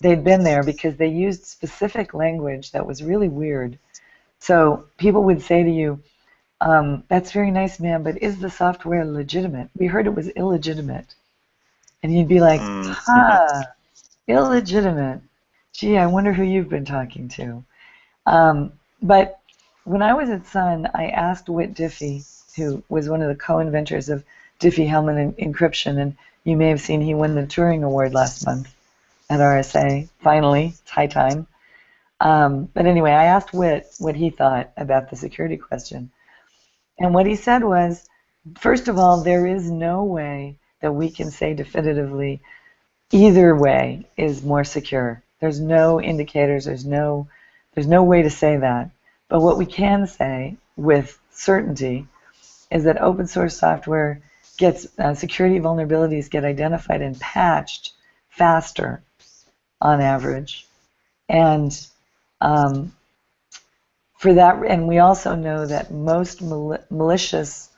they'd been there because they used specific language that was really weird. So people would say to you, that's very nice, ma'am, but is the software legitimate? We heard it was illegitimate. And you'd be like, illegitimate. Gee, I wonder who you've been talking to. But when I was at Sun, I asked Whit Diffie, who was one of the co-inventors of Diffie-Hellman encryption, and you may have seen he won the Turing Award last month at RSA. Finally, it's high time. But anyway, I asked Whit what he thought about the security question. And what he said was, first of all, there is no way that we can say definitively either way is more secure. There's no indicators, there's no way to say that. But what we can say with certainty is that open source software gets security vulnerabilities get identified and patched faster on average. And for that, and we also know that most malicious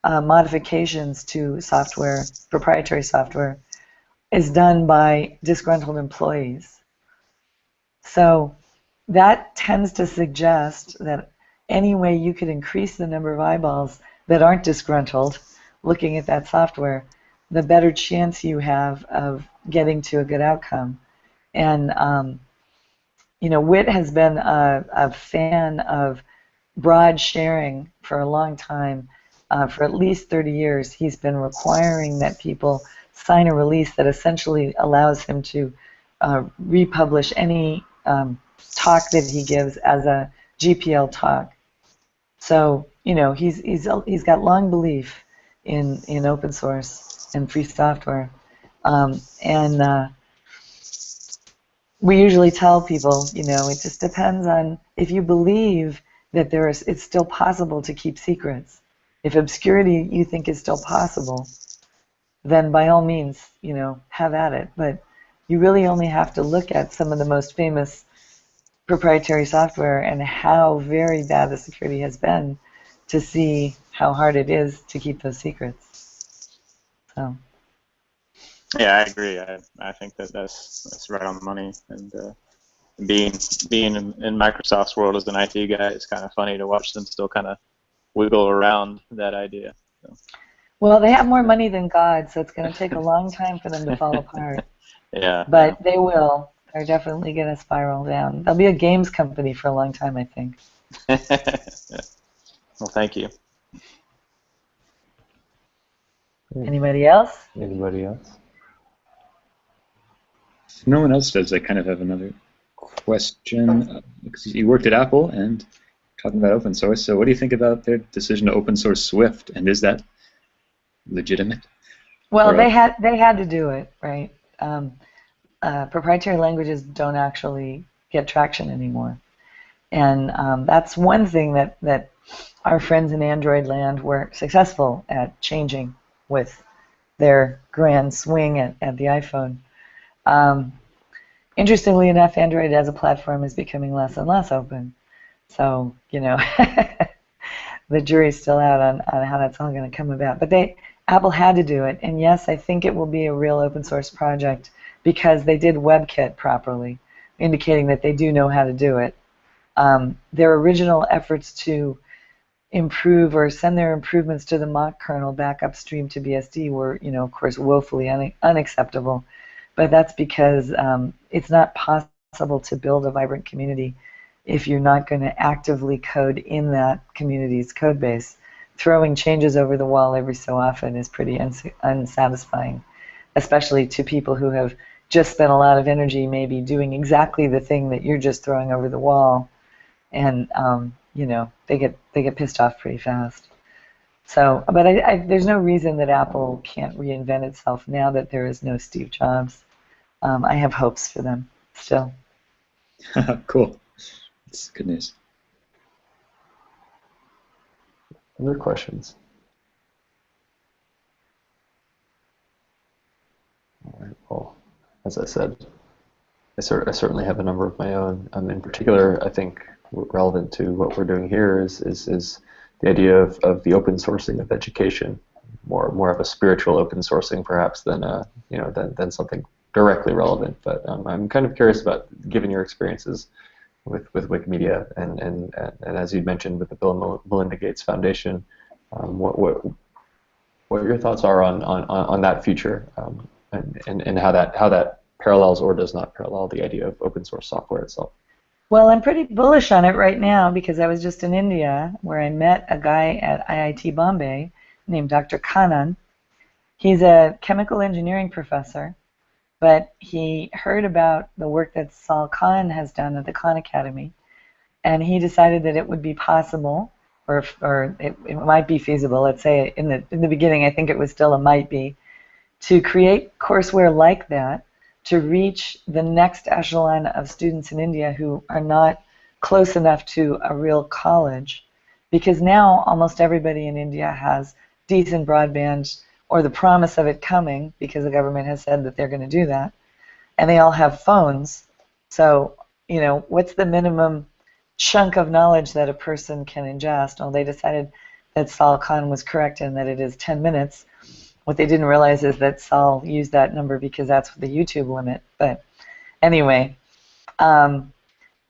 modifications to software, proprietary software, is done by disgruntled employees. So that tends to suggest that any way you could increase the number of eyeballs that aren't disgruntled looking at that software, the better chance you have of getting to a good outcome. And Whit has been a fan of broad sharing for a long time. For at least 30 years, he's been requiring that people sign a release that essentially allows him to republish any talk that he gives as a GPL talk. So he's got long belief in open source and free software, and we usually tell people, it just depends on if you believe that it's still possible to keep secrets. If obscurity you think is still possible, then by all means, have at it. But you really only have to look at some of the most famous proprietary software and how very bad the security has been to see how hard it is to keep those secrets. So. Yeah, I agree. I think that's right on the money. And being in Microsoft's world as an IT guy, it's kind of funny to watch them still kind of wiggle around that idea. So. Well, they have more money than God, so it's going to take a long time for them to fall apart. Yeah. But they will. They're definitely going to spiral down. They'll be a games company for a long time, I think. Well, thank you. Anybody else? Anybody else? If no one else does, I kind of have another question. Because you worked at Apple and talking about open source, so what do you think about their decision to open source Swift, and is that legitimate? Well, they had to do it, right? Proprietary languages don't actually get traction anymore, and that's one thing that our friends in Android land were successful at changing with their grand swing at the iPhone. interestingly enough, Android as a platform is becoming less and less open. So, you know, the jury's still out on how that's all going to come about. But Apple had to do it, and yes, I think it will be a real open source project because they did WebKit properly, indicating that they do know how to do it. Their original efforts to improve or send their improvements to the mock kernel back upstream to BSD were, you know, of course, woefully unacceptable. But that's because it's not possible to build a vibrant community if you're not going to actively code in that community's code base. Throwing changes over the wall every so often is pretty unsatisfying, especially to people who have just spent a lot of energy maybe doing exactly the thing that you're just throwing over the wall, and you know, they get pissed off pretty fast. So, but there's no reason that Apple can't reinvent itself now that there is no Steve Jobs. I have hopes for them still. Cool. That's good news. Other questions? All right. Well, as I said, I certainly have a number of my own. In particular, I think relevant to what we're doing here is the idea of the open sourcing of education, more of a spiritual open sourcing perhaps than than something directly relevant. But I'm kind of curious about, given your experiences with Wikimedia and as you mentioned with the Bill and Melinda Gates Foundation, what your thoughts are on that future, and how that parallels or does not parallel the idea of open source software itself. Well, I'm pretty bullish on it right now because I was just in India where I met a guy at IIT Bombay named Dr. Kannan. He's a chemical engineering professor, but he heard about the work that Sal Khan has done at the Khan Academy, and he decided that it would be possible, or it might be feasible, let's say in the beginning I think it was still a might be, to create courseware like that to reach the next echelon of students in India who are not close enough to a real college, because now almost everybody in India has decent broadband or the promise of it coming because the government has said that they're going to do that, and they all have phones. So, you know, what's the minimum chunk of knowledge that a person can ingest? Well, they decided that Sal Khan was correct in that it is 10 minutes. What they didn't realize is that Saul used that number because that's the YouTube limit. But anyway,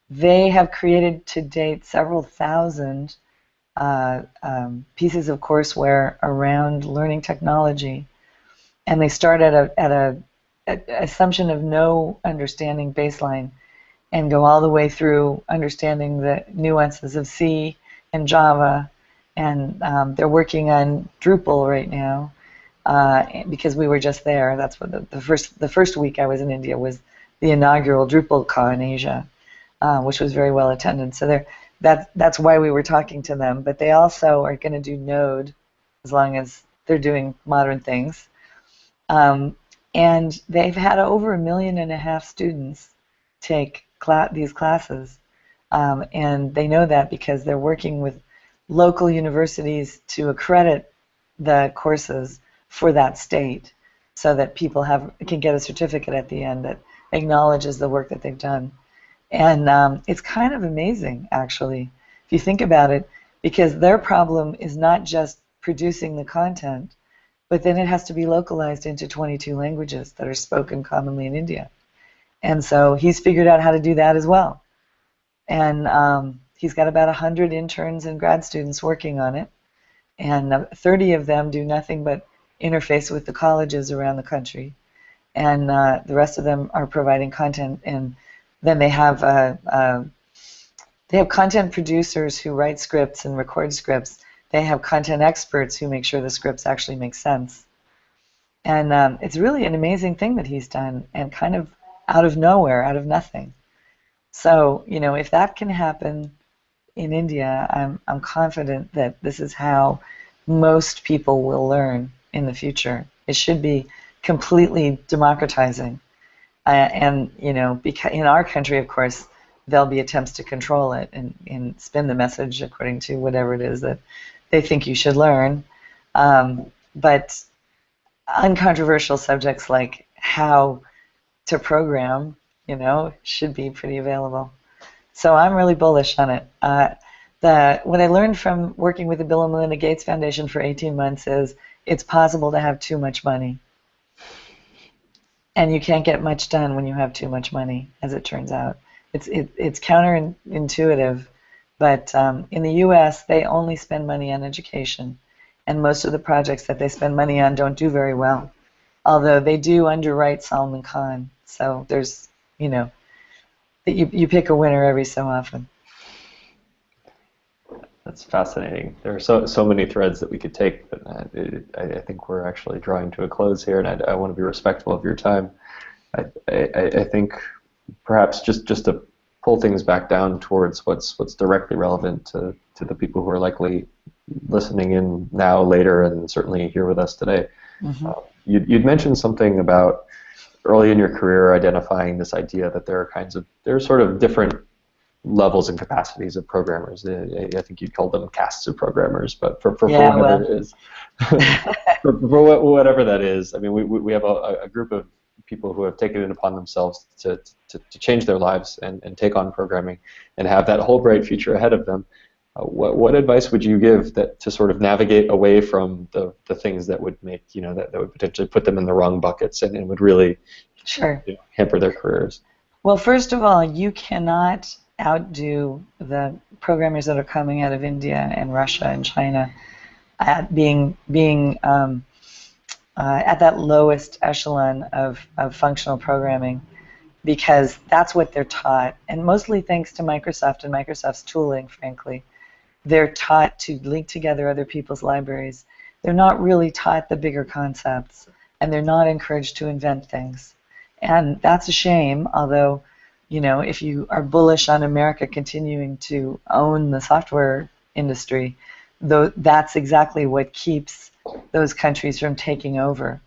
they have created to date several thousand pieces of courseware around learning technology, and they start at a assumption of no understanding baseline and go all the way through understanding the nuances of C and Java, and they're working on Drupal right now. Because we were just there. That's what the first week I was in India was the inaugural DrupalCon in Asia, which was very well attended. So that's why we were talking to them. But they also are going to do Node, as long as they're doing modern things. And they've had over 1.5 million students take these classes, and they know that because they're working with local universities to accredit the courses for that state, so that people can get a certificate at the end that acknowledges the work that they've done. And it's kind of amazing, actually, if you think about it, because their problem is not just producing the content, but then it has to be localized into 22 languages that are spoken commonly in India. And so he's figured out how to do that as well. And he's got about 100 interns and grad students working on it, and 30 of them do nothing but interface with the colleges around the country, and the rest of them are providing content. And then they have content producers who write scripts and record scripts. They have content experts who make sure the scripts actually make sense. And it's really an amazing thing that he's done, and kind of out of nowhere, out of nothing. So, you know, if that can happen in India, I'm confident that this is how most people will learn in the future. It should be completely democratizing. And, you know, because in our country, of course, there'll be attempts to control it and spin the message according to whatever it is that they think you should learn. But uncontroversial subjects like how to program, should be pretty available. So I'm really bullish on it. What I learned from working with the Bill and Melinda Gates Foundation for 18 months is it's possible to have too much money. And you can't get much done when you have too much money, as it turns out. It's counterintuitive, but in the U.S., they only spend money on education, and most of the projects that they spend money on don't do very well, although they do underwrite Salman Khan. So there's, you pick a winner every so often. That's fascinating. There are so many threads that we could take, but I think we're actually drawing to a close here, and I want to be respectful of your time. I think perhaps just to pull things back down towards what's directly relevant to the people who are likely listening in now, later, and certainly here with us today. Mm-hmm. You'd mentioned something about early in your career identifying this idea that there are sort of different levels and capacities of programmers. I think you'd call them castes of programmers, but for whatever it is, for whatever that is, I mean, we have a group of people who have taken it upon themselves to change their lives and take on programming and have that whole bright future ahead of them. What advice would you give to sort of navigate away from the things that would make, that would potentially put them in the wrong buckets and would really hamper their careers? Well, first of all, you cannot outdo the programmers that are coming out of India and Russia and China at being at that lowest echelon of functional programming, because that's what they're taught, and mostly thanks to Microsoft and Microsoft's tooling, frankly. They're taught to link together other people's libraries. They're not really taught the bigger concepts, and they're not encouraged to invent things. And that's a shame, although, if you are bullish on America continuing to own the software industry, that's exactly what keeps those countries from taking over.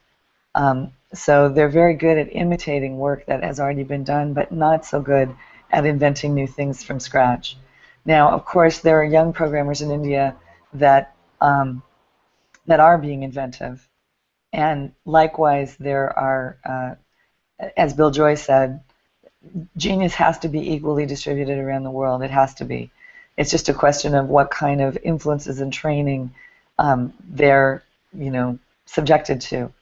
So they're very good at imitating work that has already been done, but not so good at inventing new things from scratch. Now, of course, there are young programmers in India that are being inventive, and likewise, there are, as Bill Joy said, genius has to be equally distributed around the world. It has to be. It's just a question of what kind of influences and training they're, subjected to.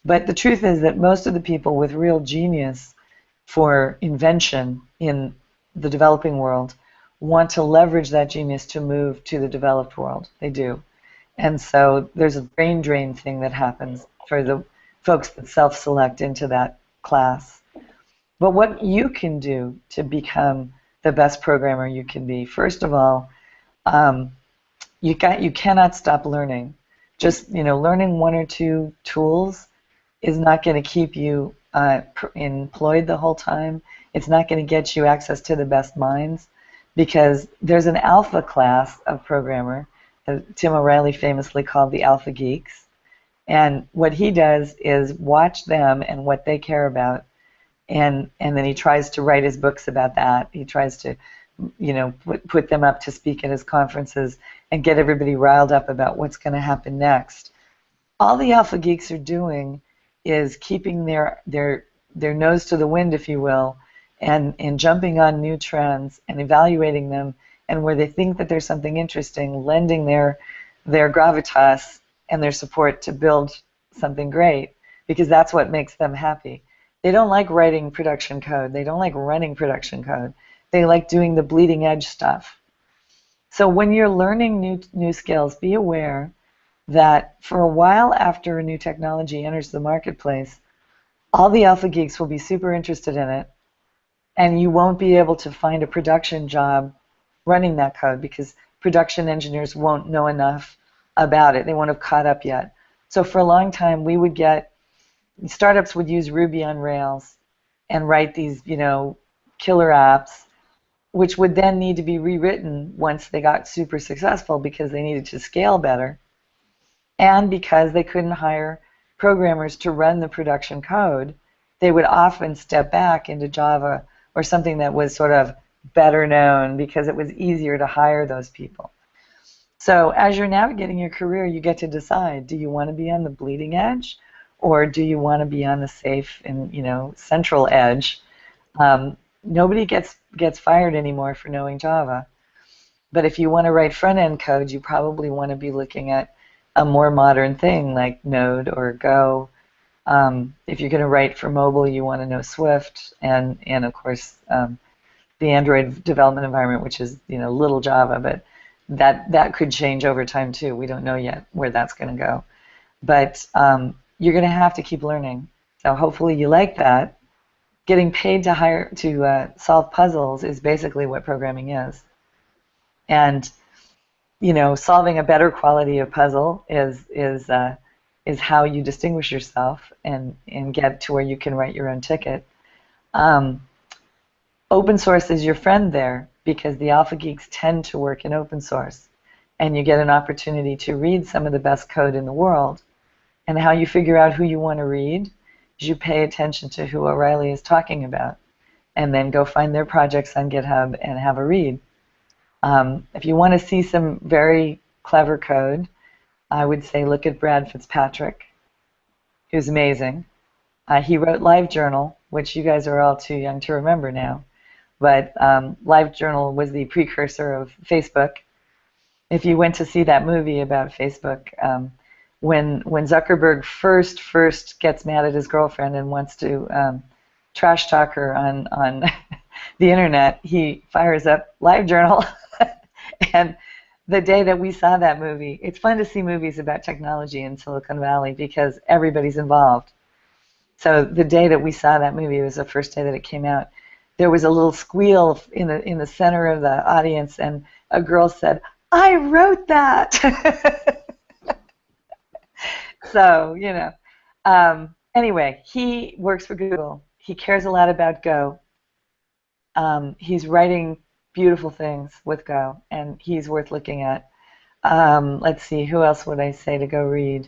But the truth is that most of the people with real genius for invention in the developing world want to leverage that genius to move to the developed world. They do. And so there's a brain drain thing that happens for the folks that self-select into that class. But what you can do to become the best programmer you can be, first of all, you cannot stop learning. Just learning one or two tools is not going to keep you employed the whole time. It's not going to get you access to the best minds, because there's an alpha class of programmer, Tim O'Reilly famously called the alpha geeks, and what he does is watch them and what they care about, and then he tries to write his books about that. He tries to put them up to speak at his conferences and get everybody riled up about what's going to happen next. All the alpha geeks are doing is keeping their nose to the wind, if you will, and jumping on new trends and evaluating them, and where they think that there's something interesting, lending their gravitas and their support to build something great, because that's what makes them happy. They don't like writing production code. They don't like running production code. They like doing the bleeding edge stuff. So when you're learning new skills, be aware that for a while after a new technology enters the marketplace, all the alpha geeks will be super interested in it, and you won't be able to find a production job running that code because production engineers won't know enough about it. They won't have caught up yet. So for a long time, startups would use Ruby on Rails and write these, killer apps, which would then need to be rewritten once they got super successful because they needed to scale better, and because they couldn't hire programmers to run the production code. They would often step back into Java or something that was sort of better known because it was easier to hire those people. So as you're navigating your career, you get to decide, do you want to be on the bleeding edge, or do you want to be on the safe and central edge Nobody gets fired anymore for knowing Java. But if you want to write front-end code, you probably want to be looking at a more modern thing like Node or Go. If you're going to write for mobile, you want to know Swift and of course the Android development environment, which is little Java, but that could change over time too. We don't know yet where that's going to go, but you're going to have to keep learning. So hopefully you like that. Getting paid to solve puzzles is basically what programming is, and solving a better quality of puzzle is how you distinguish yourself and get to where you can write your own ticket. Open source is your friend there because the alpha geeks tend to work in open source, and you get an opportunity to read some of the best code in the world. And how you figure out who you want to read is you pay attention to who O'Reilly is talking about, and then go find their projects on GitHub and have a read. If you want to see some very clever code, I would say look at Brad Fitzpatrick, who's amazing. He wrote LiveJournal, which you guys are all too young to remember now. But LiveJournal was the precursor of Facebook. If you went to see that movie about Facebook, when Zuckerberg first gets mad at his girlfriend and wants to trash talk her on the internet, he fires up LiveJournal. And the day that we saw that movie, it's fun to see movies about technology in Silicon Valley because everybody's involved. So the day that we saw that movie, it was the first day that it came out, there was a little squeal in the center of the audience, and a girl said, "I wrote that." So, anyway, he works for Google. He cares a lot about Go. He's writing beautiful things with Go, and he's worth looking at. Let's see, who else would I say to go read?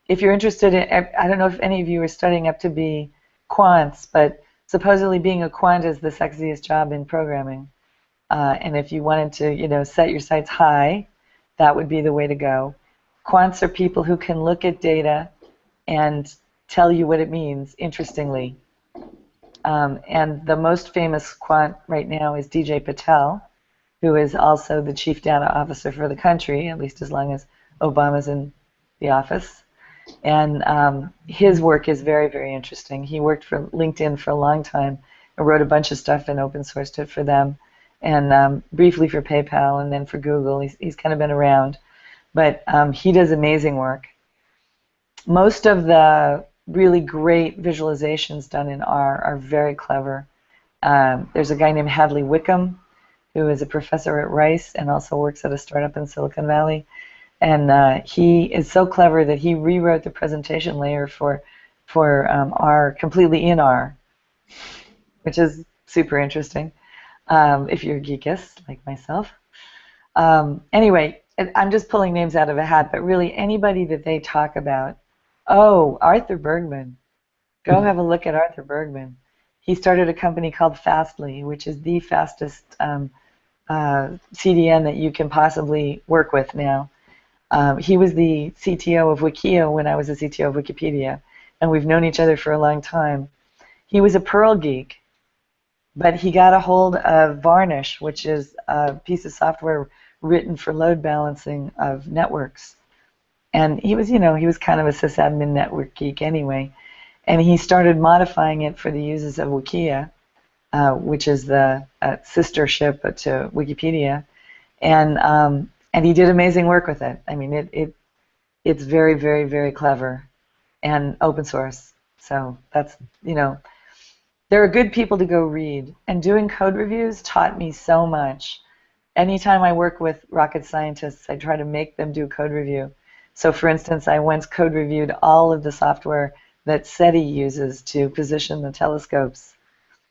If you're interested in, I don't know if any of you are studying up to be quants, but supposedly being a quant is the sexiest job in programming. And if you wanted to, set your sights high, that would be the way to go. Quants are people who can look at data and tell you what it means, interestingly. And the most famous quant right now is DJ Patel, who is also the chief data officer for the country, at least as long as Obama's in the office. And his work is very, very interesting. He worked for LinkedIn for a long time and wrote a bunch of stuff and open sourced it for them, and briefly for PayPal and then for Google. He's kind of been around. But he does amazing work. Most of the really great visualizations done in R are very clever. There's a guy named Hadley Wickham, who is a professor at Rice and also works at a startup in Silicon Valley. And he is so clever that he rewrote the presentation layer for R completely in R, which is super interesting if you're a geekist like myself. Anyway, I'm just pulling names out of a hat, but really anybody that they talk about. Oh, Arthur Bergman. Go have a look at Arthur Bergman. He started a company called Fastly, which is the fastest CDN that you can possibly work with now. He was the CTO of Wikia when I was the CTO of Wikipedia, and we've known each other for a long time. He was a Perl geek, but he got a hold of Varnish, which is a piece of software written for load balancing of networks. And he was, he was kind of a sysadmin network geek anyway. And he started modifying it for the users of Wikia, which is the sister ship to Wikipedia. And he did amazing work with it. I mean, it's very, very, very clever and open source. So that's, there are good people to go read. And doing code reviews taught me so much. Anytime I work with rocket scientists, I try to make them do code review. So for instance, I once code reviewed all of the software that SETI uses to position the telescopes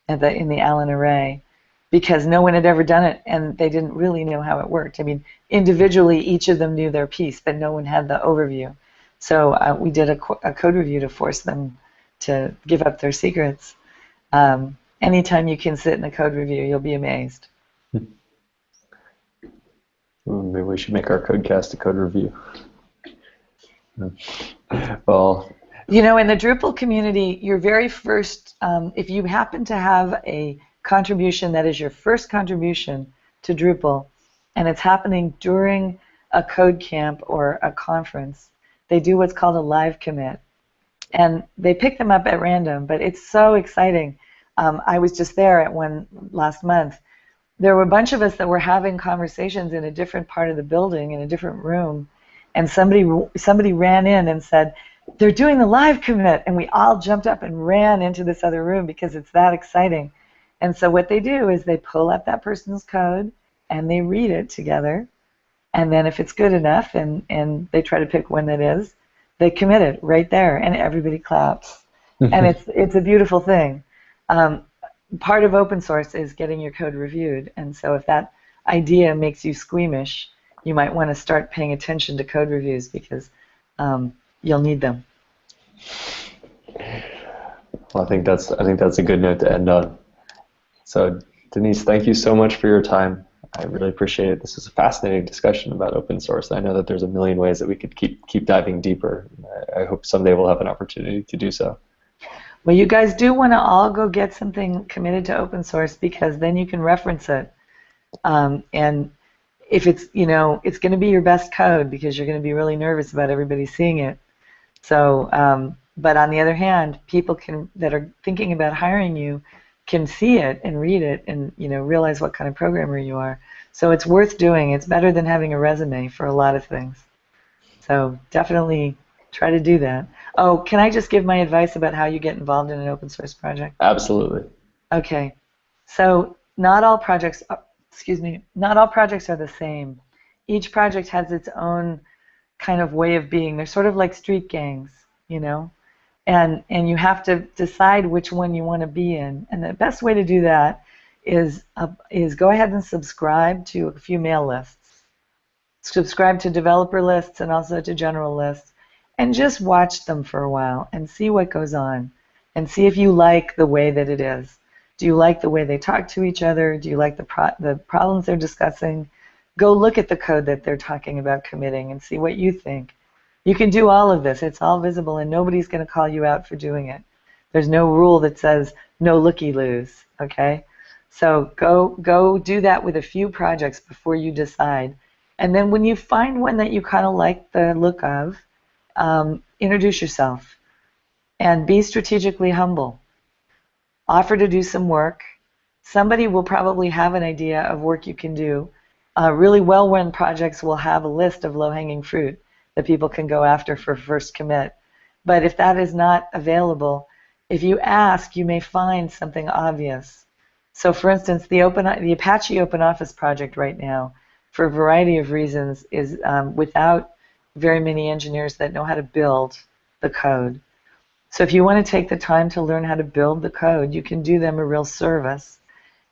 in the Allen array, because no one had ever done it and they didn't really know how it worked. I mean, individually, each of them knew their piece, but no one had the overview. So we did a code review to force them to give up their secrets. Anytime you can sit in a code review, you'll be amazed. Maybe we should make our Codecast a code review. Well, You know, in the Drupal community, your very first, if you happen to have a contribution that is your first contribution to Drupal, and it's happening during a code camp or a conference, they do what's called a live commit. And they pick them up at random, but it's so exciting. I was just there at one last month. There were a bunch of us that were having conversations in a different part of the building, in a different room, and somebody ran in and said, they're doing the live commit, and we all jumped up and ran into this other room because it's that exciting. And so what they do is they pull up that person's code and they read it together, and then if it's good enough, and they try to pick when that is, they commit it right there, and everybody claps. And it's a beautiful thing. Part of open source is getting your code reviewed, and so if that idea makes you squeamish, you might want to start paying attention to code reviews because you'll need them. Well, I think that's a good note to end on. So, Denise, thank you so much for your time. I really appreciate it. This is a fascinating discussion about open source. I know that there's a million ways that we could keep diving deeper. I hope someday we'll have an opportunity to do so. Well, you guys do want to all go get something committed to open source because then you can reference it. And if it's, it's going to be your best code because you're going to be really nervous about everybody seeing it. So, but on the other hand, people that are thinking about hiring you can see it and read it and realize what kind of programmer you are. So it's worth doing. It's better than having a resume for a lot of things. So definitely try to do that. Oh, can I just give my advice about how you get involved in an open source project? Absolutely. Okay. So not all projects are the same. Each project has its own kind of way of being. They're sort of like street gangs, and you have to decide which one you want to be in. And the best way to do that is go ahead and subscribe to a few mail lists. Subscribe to developer lists and also to general lists, and just watch them for a while and see what goes on, and see if you like the way that it is. Do you like the way they talk to each other? Do you like the problems they're discussing? Go look at the code that they're talking about committing and see what you think. You can do all of this. It's all visible, and nobody's going to call you out for doing it. There's no rule that says no looky-loos, okay? So go do that with a few projects before you decide. And then when you find one that you kind of like the look of, introduce yourself and be strategically humble. Offer to do some work. Somebody will probably have an idea of work you can do. Really well-run projects will have a list of low-hanging fruit that people can go after for first commit. But if that is not available, if you ask, you may find something obvious. So for instance, the Apache OpenOffice project right now, for a variety of reasons, is without very many engineers that know how to build the code. So if you want to take the time to learn how to build the code, you can do them a real service.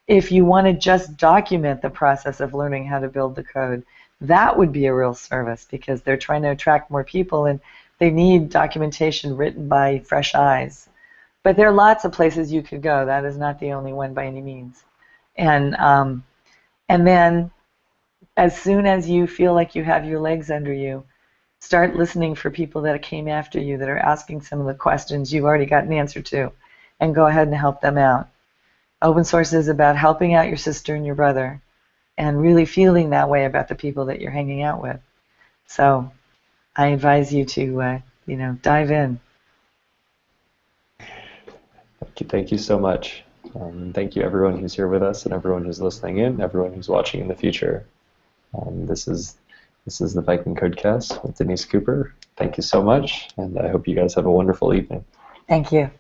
If you want to just document the process of learning how to build the code, that would be a real service because they're trying to attract more people and they need documentation written by fresh eyes. But there are lots of places you could go. That is not the only one by any means. And then as soon as you feel like you have your legs under you, start listening for people that came after you that are asking some of the questions you've already got an answer to, and go ahead and help them out. Open source is about helping out your sister and your brother and really feeling that way about the people that you're hanging out with. So I advise you to, dive in. Thank you so much. Thank you everyone who's here with us and everyone who's listening in, everyone who's watching in the future. This is the Viking Codecast with Denise Cooper. Thank you so much, and I hope you guys have a wonderful evening. Thank you.